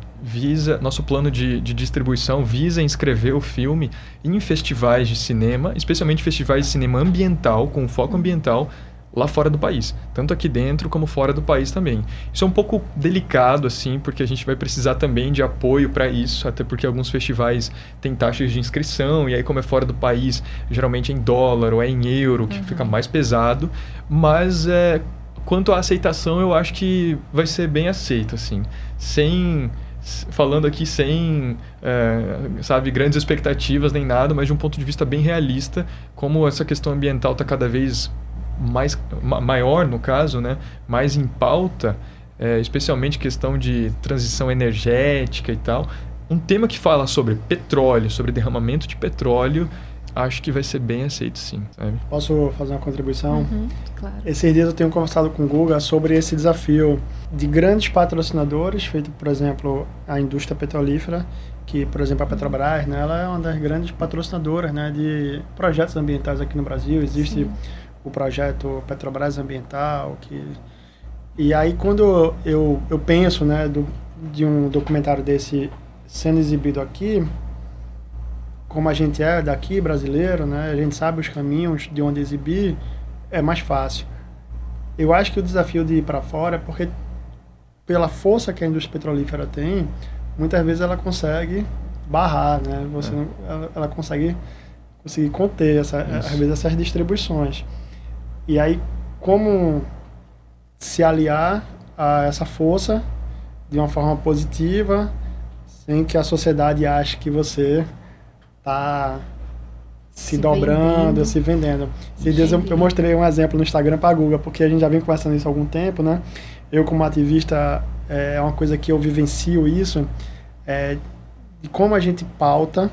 de distribuição visa inscrever o filme em festivais de cinema, especialmente festivais de cinema ambiental, com foco ambiental, lá fora do país. Tanto aqui dentro como fora do país também. Isso é um pouco delicado, assim, porque a gente vai precisar também de apoio para isso, até porque alguns festivais têm taxas de inscrição, e aí como é fora do país, geralmente é em dólar ou é em euro, que fica mais pesado. Mas, quanto à aceitação, eu acho que vai ser bem aceito, assim. Falando aqui sem, grandes expectativas nem nada, mas de um ponto de vista bem realista, como essa questão ambiental está cada vez maior, no caso, né, mais em pauta, especialmente questão de transição energética e tal. Um tema que fala sobre petróleo, sobre derramamento de petróleo, acho que vai ser bem aceito, sim, sabe? Posso fazer uma contribuição? Claro. Esses dias eu tenho conversado com o Guga sobre esse desafio de grandes patrocinadores, feito, por exemplo, a indústria petrolífera, que, por exemplo, a Petrobras, né, ela é uma das grandes patrocinadoras, né, de projetos ambientais aqui no Brasil. Existe o projeto Petrobras Ambiental, que E aí, quando eu penso, né, de um documentário desse sendo exibido aqui, como a gente é daqui, brasileiro, né, a gente sabe os caminhos de onde exibir, é mais fácil. Eu acho que o desafio de ir para fora é porque, pela força que a indústria petrolífera tem, muitas vezes ela consegue barrar, né? Ela consegue conter, às vezes, essas distribuições. E aí, como se aliar a essa força de uma forma positiva, sem que a sociedade ache que você está se dobrando, se vendendo. Esses dias eu mostrei um exemplo no Instagram para a Guga, porque a gente já vem conversando isso há algum tempo, né? Eu, como ativista, é uma coisa que eu vivencio isso, de como a gente pauta,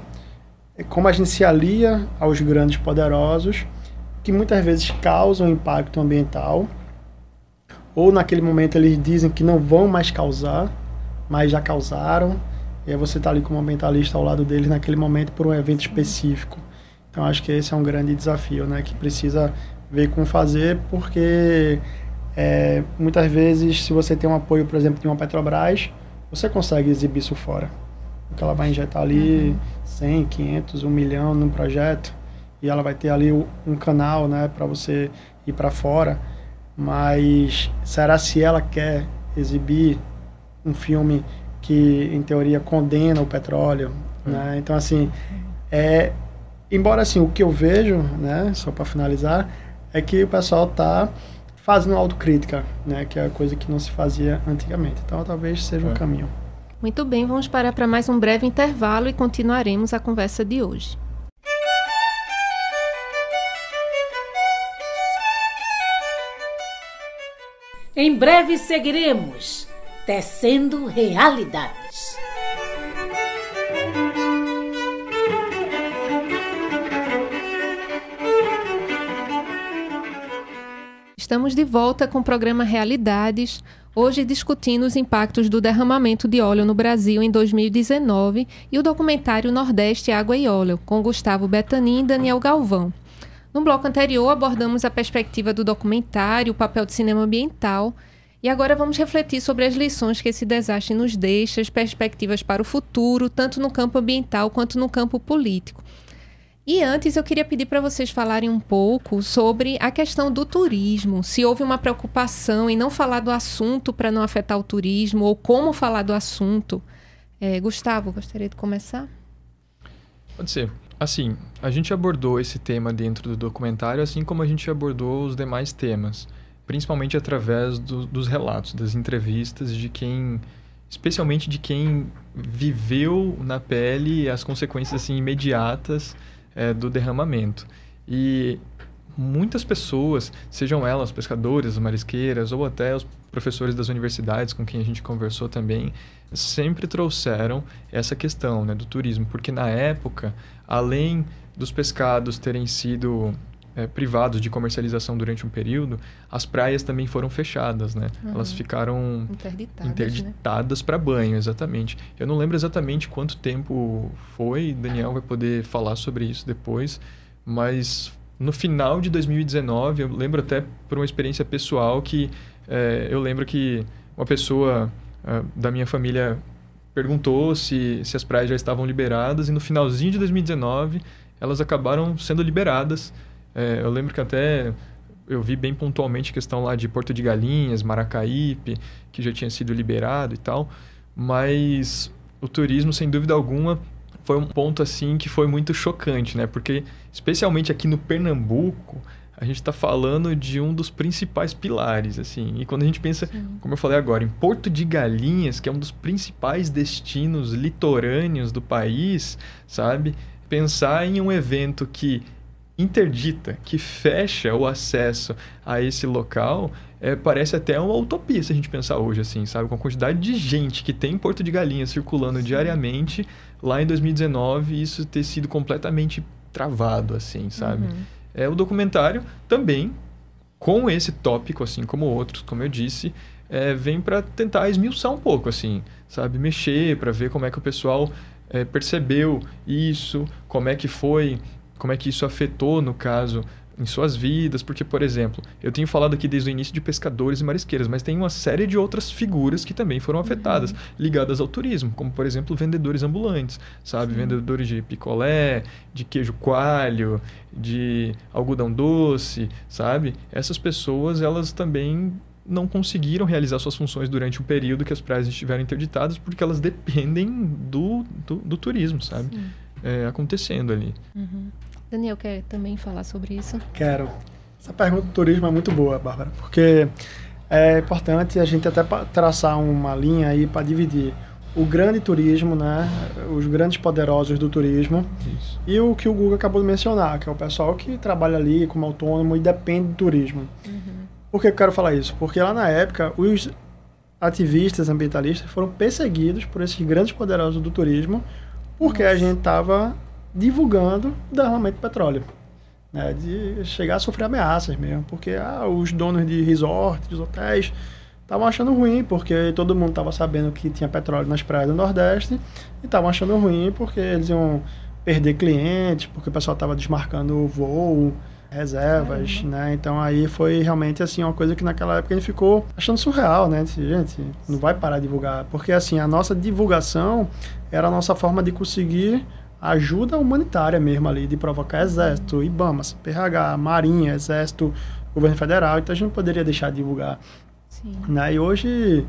como a gente se alia aos grandes poderosos, que muitas vezes causam impacto ambiental, ou naquele momento eles dizem que não vão mais causar, mas já causaram, e aí você está ali como ambientalista ao lado deles naquele momento por um evento específico. Então acho que esse é um grande desafio, né, que precisa ver como fazer, porque muitas vezes, se você tem um apoio, por exemplo, de uma Petrobras, você consegue exibir isso fora. Porque ela vai injetar ali 100, 500, 1 milhão num projeto, e ela vai ter ali um canal, né, para você ir para fora. Mas será se ela quer exibir um filme que, em teoria, condena o petróleo, né? Então, assim, embora, assim, o que eu vejo, né, só para finalizar, é que o pessoal está fazendo autocrítica, né, que é a coisa que não se fazia antigamente. Então, talvez seja um caminho. Muito bem, vamos parar para mais um breve intervalo e continuaremos a conversa de hoje. Em breve seguiremos Tecendo Realidades. Estamos de volta com o programa Realidades, hoje discutindo os impactos do derramamento de óleo no Brasil em 2019 e o documentário Nordeste, Água e Óleo, com Gustavo Betanin e Daniel Galvão. No bloco anterior, abordamos a perspectiva do documentário, o papel do cinema ambiental, e agora vamos refletir sobre as lições que esse desastre nos deixa, as perspectivas para o futuro, tanto no campo ambiental quanto no campo político. E antes, eu queria pedir para vocês falarem um pouco sobre a questão do turismo, se houve uma preocupação em não falar do assunto para não afetar o turismo, ou como falar do assunto. Gustavo, gostaria de começar? Pode ser. Assim, a gente abordou esse tema dentro do documentário, assim como a gente abordou os demais temas, principalmente através dos relatos, das entrevistas de quem, especialmente de quem viveu na pele as consequências assim, imediatas do derramamento. E muitas pessoas, sejam elas pescadores, marisqueiras ou até os professores das universidades com quem a gente conversou também, sempre trouxeram essa questão, né, do turismo, porque na época, além dos pescados terem sido privados de comercialização durante um período, as praias também foram fechadas, né? Elas ficaram interditadas, né, para banho, exatamente. Eu não lembro exatamente quanto tempo foi, Daniel vai poder falar sobre isso depois, mas no final de 2019, eu lembro até por uma experiência pessoal que eu lembro que uma pessoa da minha família perguntou se as praias já estavam liberadas e no finalzinho de 2019 elas acabaram sendo liberadas. Eu lembro que até eu vi bem pontualmente a questão lá de Porto de Galinhas, Maracaípe, que já tinha sido liberado e tal, mas o turismo, sem dúvida alguma, foi um ponto assim que foi muito chocante, né? Porque, especialmente aqui no Pernambuco, a gente está falando de um dos principais pilares, assim. E quando a gente pensa, como eu falei agora, em Porto de Galinhas, que é um dos principais destinos litorâneos do país, sabe? Pensar em um evento que interdita, que fecha o acesso a esse local, parece até uma utopia se a gente pensar hoje, assim, sabe? Com a quantidade de gente que tem em Porto de Galinhas circulando diariamente, lá em 2019, isso ter sido completamente travado, assim, sabe? O documentário também, com esse tópico, assim como outros, como eu disse, vem para tentar esmiuçar um pouco, assim, sabe? Mexer para ver como é que o pessoal percebeu isso, como é que foi, como é que isso afetou, no caso, em suas vidas, porque, por exemplo, eu tenho falado aqui desde o início de pescadores e marisqueiras, mas tem uma série de outras figuras que também foram afetadas, ligadas ao turismo, como, por exemplo, vendedores ambulantes, sabe? Vendedores de picolé, de queijo coalho, de algodão doce, sabe? Essas pessoas, elas também não conseguiram realizar suas funções durante o período que as praias estiveram interditadas, porque elas dependem do turismo, sabe? Acontecendo ali. Daniel, quer também falar sobre isso? Quero. Essa pergunta do turismo é muito boa, Bárbara, porque é importante a gente até traçar uma linha aí para dividir o grande turismo, né, os grandes poderosos do turismo, Isso. e o que o Guga acabou de mencionar, que é o pessoal que trabalha ali como autônomo e depende do turismo. Por que eu quero falar isso? Porque lá na época, os ativistas ambientalistas foram perseguidos por esses grandes poderosos do turismo, porque a gente estava divulgando o derramamento de petróleo, né, de chegar a sofrer ameaças mesmo, porque os donos de resorts, hotéis, estavam achando ruim, porque todo mundo estava sabendo que tinha petróleo nas praias do Nordeste, e estavam achando ruim porque eles iam perder clientes, porque o pessoal estava desmarcando o voo, reservas, né? Então aí foi realmente assim uma coisa que naquela época a gente ficou achando surreal, né? Gente, não vai parar de divulgar, porque assim, a nossa divulgação era a nossa forma de conseguir ajuda humanitária mesmo ali, de provocar Exército, IBAMA, CPH, Marinha, Exército, Governo Federal, então a gente não poderia deixar de divulgar. Sim. Né? E hoje,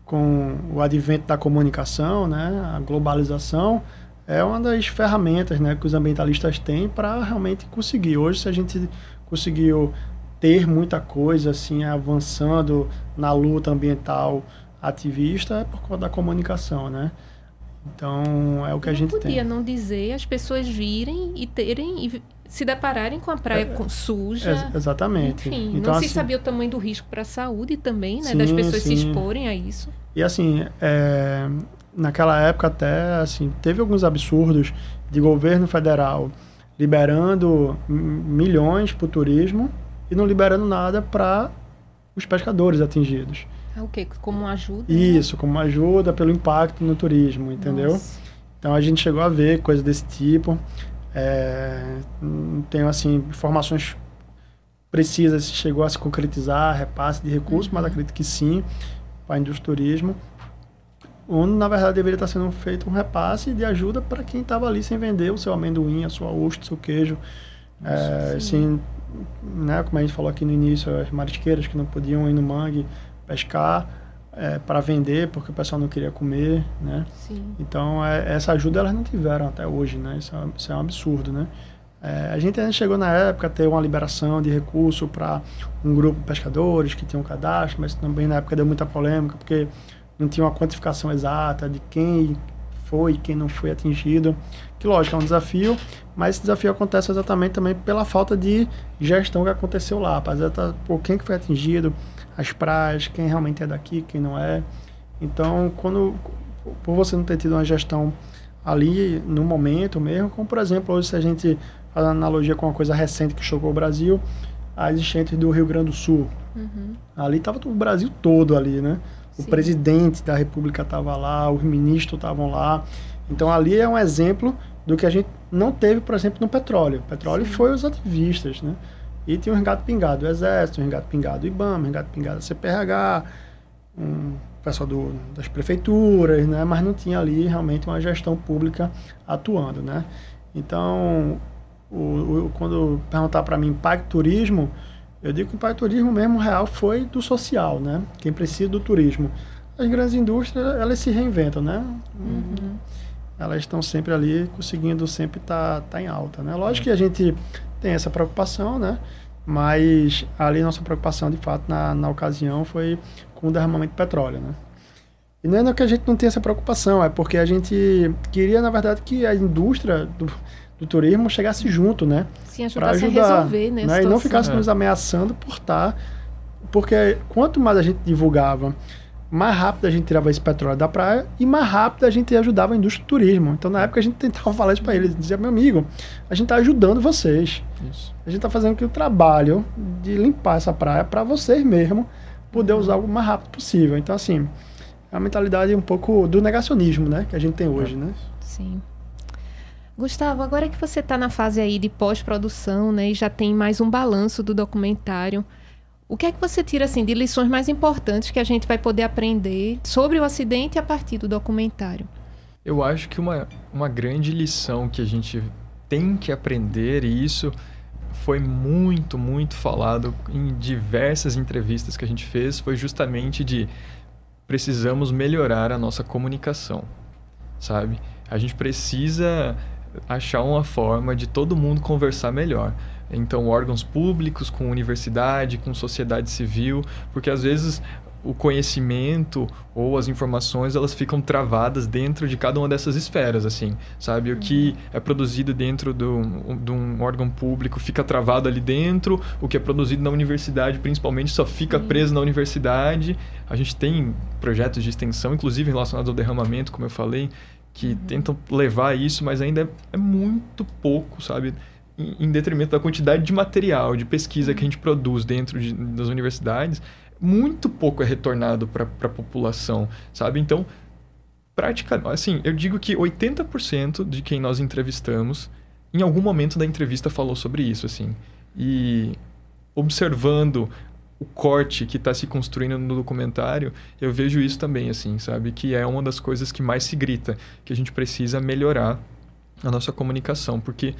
com o advento da comunicação, né, a globalização, é uma das ferramentas, né, que os ambientalistas têm para realmente conseguir. Hoje, se a gente conseguiu ter muita coisa assim, avançando na luta ambiental ativista, é por conta da comunicação, né? Então, é o que a gente tem. Não podia não dizer, as pessoas virem e terem... E se depararem com a praia suja. Exatamente. Enfim, então, não assim, se sabia o tamanho do risco para a saúde também, né? Sim, Das pessoas se sim. exporem a isso. E assim, naquela época até, assim, teve alguns absurdos de governo federal liberando milhões para o turismo e não liberando nada para os pescadores atingidos. O quê? Como ajuda? Isso, como ajuda pelo impacto no turismo, entendeu? Nossa. Então a gente chegou a ver coisas desse tipo. Não tenho assim informações precisas se chegou a se concretizar repasse de recursos, mas acredito que sim, para a indústria do turismo, onde na verdade deveria estar sendo feito um repasse de ajuda para quem estava ali sem vender o seu amendoim, a sua ostra, o seu queijo, assim, né, como a gente falou aqui no início, as marisqueiras que não podiam ir no mangue pescar para vender porque o pessoal não queria comer, né? Sim. Então essa ajuda elas não tiveram até hoje, né? Isso é um absurdo, né? A gente ainda chegou na época a ter uma liberação de recurso para um grupo de pescadores que tinham um cadastro, mas também na época deu muita polêmica porque não tinha uma quantificação exata de quem foi e quem não foi atingido, que lógico é um desafio, mas esse desafio acontece exatamente também pela falta de gestão que aconteceu lá, por quem que foi atingido, as praias, quem realmente é daqui, quem não é. Então, por você não ter tido uma gestão ali no momento mesmo, como por exemplo, hoje se a gente faz uma analogia com uma coisa recente que chocou o Brasil, as enchentes do Rio Grande do Sul. Ali estava o Brasil todo ali, né? O presidente da República estava lá, os ministros estavam lá. Então, ali é um exemplo do que a gente não teve, por exemplo, no petróleo. O petróleo foi os ativistas, né? E tinha um resgate pingado do Exército, um resgate pingado do IBAMA, um resgate pingado da CPH, um pessoal das prefeituras, né? Mas não tinha ali realmente uma gestão pública atuando, né? Então, quando perguntar para mim impacto turismo, eu digo que o impacto turismo mesmo real foi do social, né? Quem precisa do turismo. As grandes indústrias, elas se reinventam, né? Elas estão sempre ali, conseguindo sempre tá em alta, né? Lógico que a gente tem essa preocupação, né? Mas ali nossa preocupação, de fato, na ocasião, foi com o derramamento de petróleo, né? E não é que a gente não tenha essa preocupação, é porque a gente queria, na verdade, que a indústria do turismo chegasse junto, né? Sim, ajudasse a resolver, né? E não ficasse nos ameaçando porque quanto mais a gente divulgava, mais rápido a gente tirava esse petróleo da praia e mais rápido a gente ajudava a indústria do turismo. Então, na época, a gente tentava falar isso para eles. Dizia, meu amigo, a gente está ajudando vocês. Isso. A gente está fazendo aqui o trabalho de limpar essa praia para vocês mesmo poder usar o mais rápido possível. Então, assim, é uma mentalidade um pouco do negacionismo, né? Que a gente tem hoje, né? Sim. Gustavo, agora que você está na fase aí de pós-produção, né, e já tem mais um balanço do documentário, o que é que você tira assim, de lições mais importantes que a gente vai poder aprender sobre o acidente a partir do documentário? Eu acho que uma grande lição que a gente tem que aprender, e isso foi muito, muito falado em diversas entrevistas que a gente fez, foi justamente de precisamos melhorar a nossa comunicação, sabe? A gente precisa achar uma forma de todo mundo conversar melhor. Então, órgãos públicos, com universidade, com sociedade civil, porque às vezes o conhecimento ou as informações, elas ficam travadas dentro de cada uma dessas esferas, assim, sabe? O que é produzido dentro de um órgão público fica travado ali dentro, o que é produzido na universidade, principalmente, só fica preso na universidade. A gente tem projetos de extensão, inclusive relacionados ao derramamento, como eu falei, que tentam levar isso, mas ainda é muito pouco, sabe? Em detrimento da quantidade de material, de pesquisa que a gente produz dentro das universidades, muito pouco é retornado para a população, sabe? Então, praticamente, assim, eu digo que 80% de quem nós entrevistamos, em algum momento da entrevista falou sobre isso, assim. E observando o corte que está se construindo no documentário, eu vejo isso também, assim, sabe? Que é uma das coisas que mais se grita, que a gente precisa melhorar a nossa comunicação, porque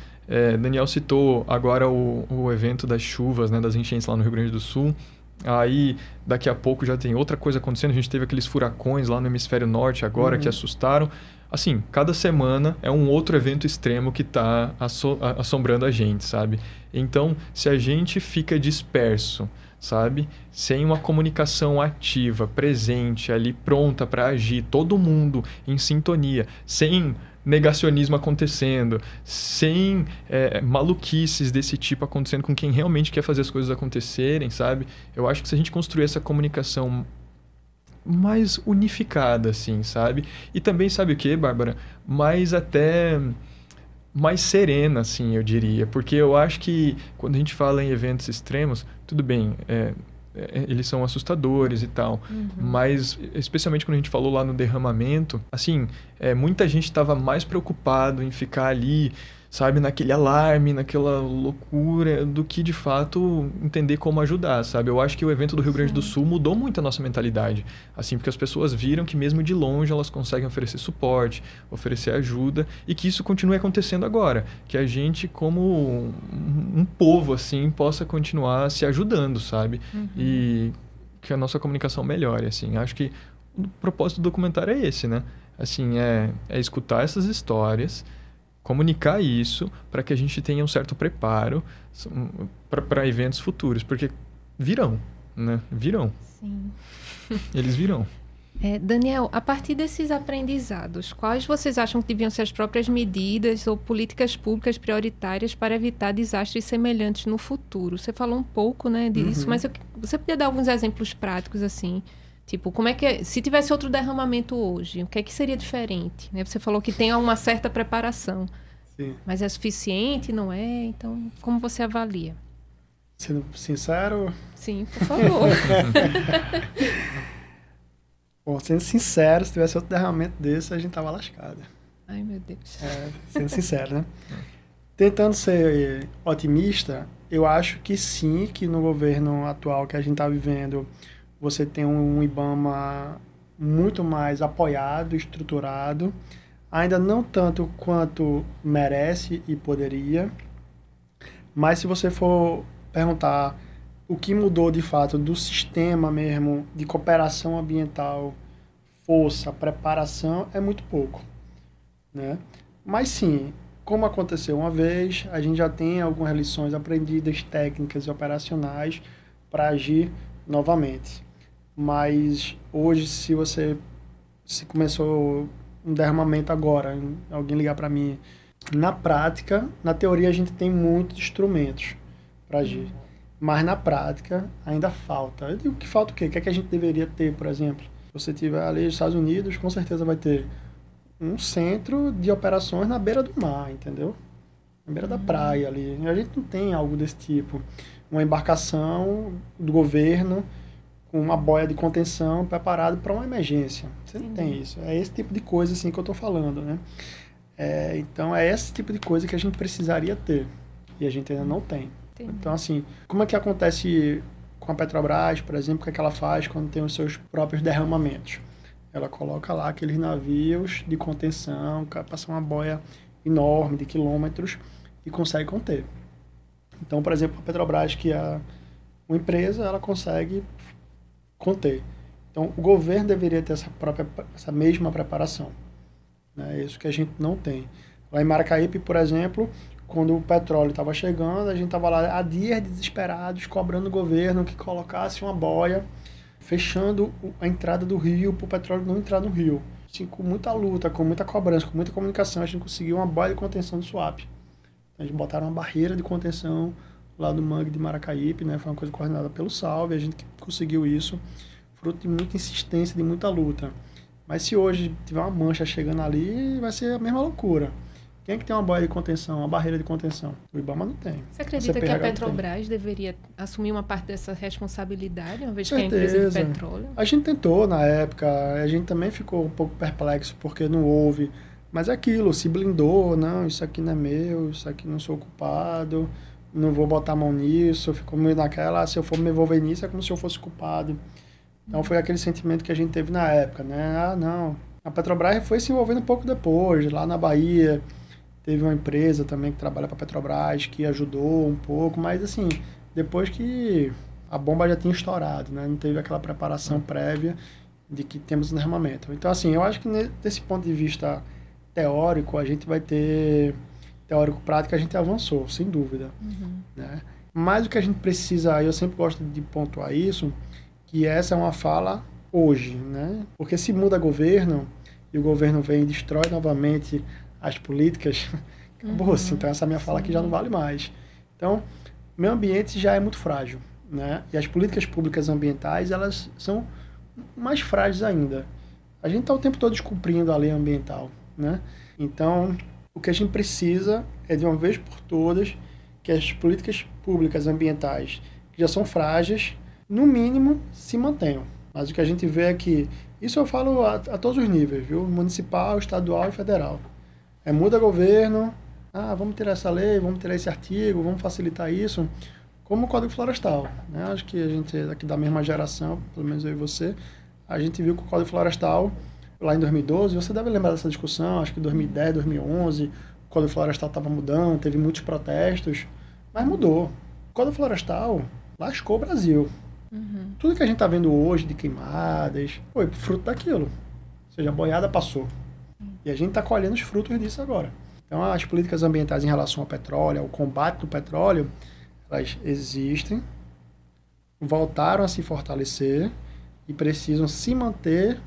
Daniel citou agora o evento das chuvas, né, das enchentes lá no Rio Grande do Sul. Aí, daqui a pouco já tem outra coisa acontecendo. A gente teve aqueles furacões lá no hemisfério norte agora que assustaram. Assim, cada semana é um outro evento extremo que está assombrando a gente, sabe? Então, se a gente fica disperso, sabe? Sem uma comunicação ativa, presente, ali pronta para agir, todo mundo em sintonia, sem negacionismo acontecendo, sem maluquices desse tipo acontecendo com quem realmente quer fazer as coisas acontecerem, sabe? Eu acho que se a gente construir essa comunicação mais unificada, assim, sabe? E também, sabe o que, Bárbara? Mais serena, assim, eu diria. Porque eu acho que quando a gente fala em eventos extremos, tudo bem, eles são assustadores e tal, mas especialmente quando a gente falou lá no derramamento, assim, muita gente estava mais preocupado em ficar ali, sabe, naquele alarme, naquela loucura, do que de fato entender como ajudar, sabe? Eu acho que o evento do Rio Grande do Sul mudou muito a nossa mentalidade, assim, porque as pessoas viram que mesmo de longe elas conseguem oferecer suporte, oferecer ajuda, e que isso continue acontecendo agora, que a gente, como um povo, assim, possa continuar se ajudando, sabe? E que a nossa comunicação melhore, assim. Acho que o propósito do documentário é esse, né? Assim, é escutar essas histórias, comunicar isso para que a gente tenha um certo preparo para eventos futuros, porque virão, né? Virão. Sim. Eles virão. Daniel, a partir desses aprendizados, quais vocês acham que deviam ser as próprias medidas ou políticas públicas prioritárias para evitar desastres semelhantes no futuro? Você falou um pouco, né, disso, mas você podia dar alguns exemplos práticos, assim? Tipo, como é que se tivesse outro derramamento hoje, o que é que seria diferente? Né? Você falou que tem uma certa preparação. Sim. Mas é suficiente, não é? Então, como você avalia? Sendo sincero? Sim, por favor. Bom, sendo sincero, se tivesse outro derramamento desse, a gente tava lascado. Ai, meu Deus. Sendo sincero, né? Tentando ser otimista, eu acho que sim, que no governo atual que a gente está vivendo, você tem um IBAMA muito mais apoiado, estruturado, ainda não tanto quanto merece e poderia, mas se você for perguntar o que mudou de fato do sistema mesmo de cooperação ambiental, força, preparação, é muito pouco, né? Mas sim, como aconteceu uma vez, a gente já tem algumas lições aprendidas, técnicas e operacionais para agir novamente. Mas hoje, se começou um derramamento agora, alguém ligar para mim, na prática, na teoria a gente tem muitos instrumentos para agir, mas na prática ainda falta. Eu digo que falta o quê? O que é que a gente deveria ter, por exemplo? Se você tiver ali nos Estados Unidos, com certeza vai ter um centro de operações na beira do mar, entendeu? Na beira da praia ali. A gente não tem algo desse tipo. Uma embarcação do governo com uma boia de contenção preparado para uma emergência. Você não tem isso. É esse tipo de coisa assim que eu estou falando, né? Então, é esse tipo de coisa que a gente precisaria ter. E a gente ainda não tem. Entendi. Então, assim, como é que acontece com a Petrobras, por exemplo, o que é que ela faz quando tem os seus próprios derramamentos? Ela coloca lá aqueles navios de contenção, passa uma boia enorme de quilômetros e consegue conter. Então, por exemplo, a Petrobras, que é uma empresa, ela consegue conter. Então, o governo deveria ter essa mesma preparação. É isso que a gente não tem. Lá em Maracaípe, por exemplo, quando o petróleo estava chegando, a gente estava lá há dias desesperados, cobrando o governo que colocasse uma boia, fechando a entrada do rio para o petróleo não entrar no rio. Assim, com muita luta, com muita cobrança, com muita comunicação, a gente conseguiu uma boia de contenção do Suape. A gente botaram uma barreira de contenção lá do mangue de Maracaípe, né? Foi uma coisa coordenada pelo Salve, a gente conseguiu isso, fruto de muita insistência, de muita luta. Mas se hoje tiver uma mancha chegando ali, vai ser a mesma loucura. Quem é que tem uma boia de contenção, uma barreira de contenção? O IBAMA não tem. Você acredita que a Petrobras deveria assumir uma parte dessa responsabilidade, uma vez que é a empresa de petróleo? A gente tentou na época, a gente também ficou um pouco perplexo porque não houve. Mas é aquilo, se blindou, não, isso aqui não é meu, isso aqui não sou culpado, não vou botar a mão nisso, ficou meio naquela, se eu for me envolver nisso é como se eu fosse culpado. Então foi aquele sentimento que a gente teve na época, né? Ah, não. A Petrobras foi se envolvendo um pouco depois, lá na Bahia. Teve uma empresa também que trabalha para a Petrobras, que ajudou um pouco, mas assim, depois que a bomba já tinha estourado, né? Não teve aquela preparação prévia de que temos um derramamento. Então, assim, eu acho que desse ponto de vista teórico, a gente vai ter... Teórico-prático, a gente avançou, sem dúvida. Né? Mas o que a gente precisa, eu sempre gosto de pontuar isso, que essa é uma fala hoje, né? Porque se muda governo, e o governo vem e destrói novamente as políticas, acabou assim. Então essa minha fala aqui já não vale mais. Então, o meio ambiente já é muito frágil, né? E as políticas públicas ambientais, elas são mais frágeis ainda. A gente está o tempo todo descumprindo a lei ambiental, né? Então, o que a gente precisa é, de uma vez por todas, que as políticas públicas ambientais, que já são frágeis, no mínimo, se mantenham. Mas o que a gente vê é que, isso eu falo a todos os níveis, viu? Municipal, estadual e federal. Muda governo, vamos tirar essa lei, vamos tirar esse artigo, vamos facilitar isso, como o Código Florestal, né? Acho que a gente é daqui da mesma geração, pelo menos eu e você, a gente viu que o Código Florestal, lá em 2012, você deve lembrar dessa discussão, acho que em 2010, 2011, o Código Florestal estava mudando, teve muitos protestos, mas mudou. O Código Florestal lascou o Brasil. Tudo que a gente está vendo hoje de queimadas foi fruto daquilo. Ou seja, a boiada passou. E a gente está colhendo os frutos disso agora. Então, as políticas ambientais em relação ao petróleo, ao combate do petróleo, elas existem, voltaram a se fortalecer e precisam se manter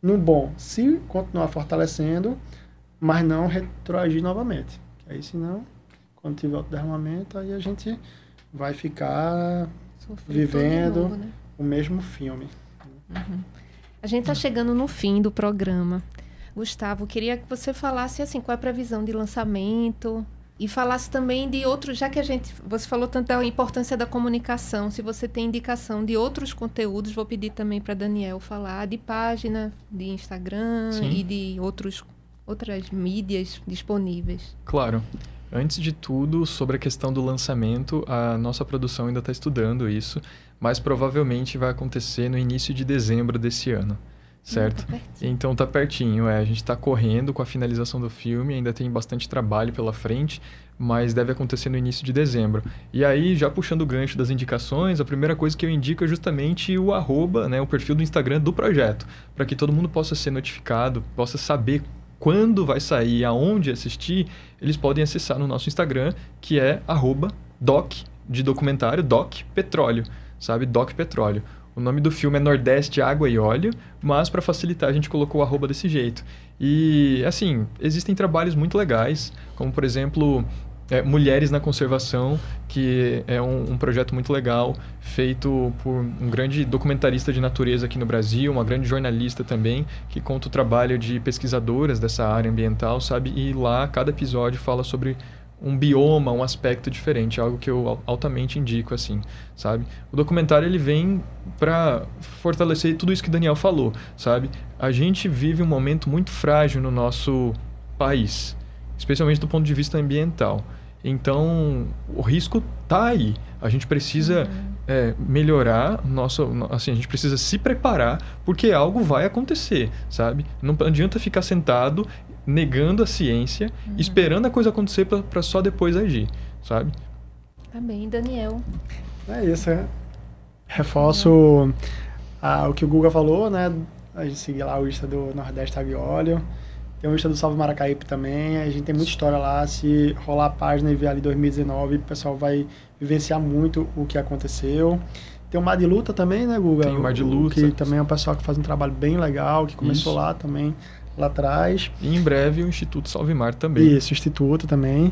no bom, se continuar fortalecendo, mas não retroagir novamente. Que aí, senão, quando tiver outro derramamento, aí a gente vai ficar vivendo novo, né? O mesmo filme. A gente está chegando no fim do programa. Gustavo, queria que você falasse assim, qual é a previsão de lançamento e falasse também de outros, já que você falou tanto da importância da comunicação, se você tem indicação de outros conteúdos, vou pedir também para Daniel falar de página, de Instagram e de outras mídias disponíveis. Claro. Antes de tudo, sobre a questão do lançamento, a nossa produção ainda está estudando isso, mas provavelmente vai acontecer no início de dezembro desse ano. Certo? Então tá pertinho, a gente tá correndo com a finalização do filme, ainda tem bastante trabalho pela frente, mas deve acontecer no início de dezembro. E aí, já puxando o gancho das indicações, a primeira coisa que eu indico é justamente o @, né, o perfil do Instagram do projeto, para que todo mundo possa ser notificado, possa saber quando vai sair, aonde assistir, eles podem acessar no nosso Instagram, que é @doc, de documentário, Doc Petróleo, sabe? Doc Petróleo. O nome do filme é Nordeste, Água e Óleo, mas para facilitar a gente colocou o @ desse jeito. E, assim, existem trabalhos muito legais, como, por exemplo, Mulheres na Conservação, que é um projeto muito legal, feito por um grande documentarista de natureza aqui no Brasil, uma grande jornalista também, que conta o trabalho de pesquisadoras dessa área ambiental, sabe? E lá, cada episódio fala sobre um bioma, um aspecto diferente, algo que eu altamente indico, assim, sabe? O documentário, ele vem para fortalecer tudo isso que o Daniel falou, sabe? A gente vive um momento muito frágil no nosso país, especialmente do ponto de vista ambiental. Então, o risco está aí. A gente precisa melhorar a gente precisa se preparar, porque algo vai acontecer, sabe? Não adianta ficar sentado negando a ciência, esperando a coisa acontecer para só depois agir, sabe? Tá bem, Daniel. É isso, Reforço o que o Guga falou, né? A gente seguir lá o Insta do Nordeste Água e Óleo. Tem o Insta do Salve Maracaípe também. A gente tem muita história lá. Se rolar a página e ver ali 2019, o pessoal vai vivenciar muito o que aconteceu. Tem o Mar de Luta também, né, Guga? Tem o Mar de Luta. Que também é um pessoal que faz um trabalho bem legal, que começou lá também, lá atrás. E em breve o Instituto Salve Mar também. Isso, o Instituto também.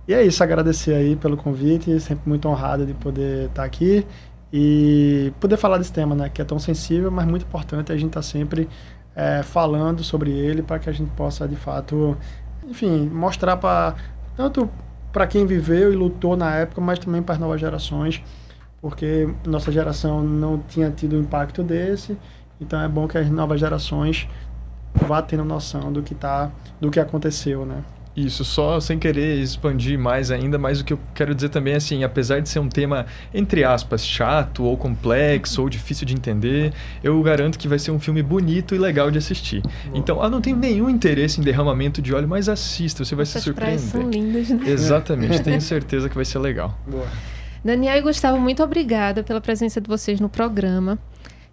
E é isso, agradecer aí pelo convite. Sempre muito honrado de poder estar aqui e poder falar desse tema, né, que é tão sensível, mas muito importante. A gente tá sempre falando sobre ele para que a gente possa, de fato, enfim, mostrar tanto para quem viveu e lutou na época, mas também para as novas gerações, porque nossa geração não tinha tido um impacto desse, então é bom que as novas gerações vá tendo noção do que aconteceu, né? Isso, só sem querer expandir mais ainda, mas o que eu quero dizer também é assim, apesar de ser um tema, entre aspas, chato ou complexo ou difícil de entender, eu garanto que vai ser um filme bonito e legal de assistir. Boa. Então, eu não tenho nenhum interesse em derramamento de óleo, mas assista, você vai se surpreender. Essas praias são lindas, né? Exatamente, tenho certeza que vai ser legal. Boa. Daniel e Gustavo, muito obrigada pela presença de vocês no programa.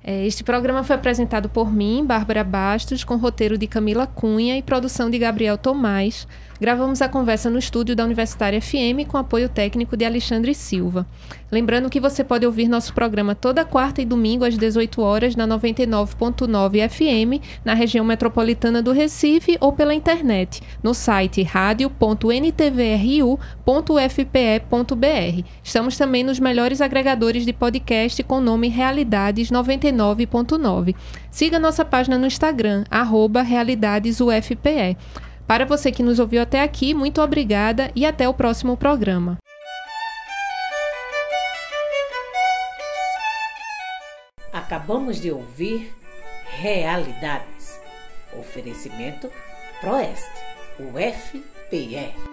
Este programa foi apresentado por mim, Bárbara Bastos, com roteiro de Camila Cunha e produção de Gabriel Tomás. Gravamos a conversa no estúdio da Universitária FM com apoio técnico de Alexandre Silva. Lembrando que você pode ouvir nosso programa toda quarta e domingo às 18 horas na 99.9 FM, na região metropolitana do Recife ou pela internet, no site radio.ntvru.ufpe.br. Estamos também nos melhores agregadores de podcast com o nome Realidades 99.9. Siga nossa página no Instagram, @RealidadesUFPE. Para você que nos ouviu até aqui, muito obrigada e até o próximo programa. Acabamos de ouvir Realidades. Oferecimento Proeste, UFPE.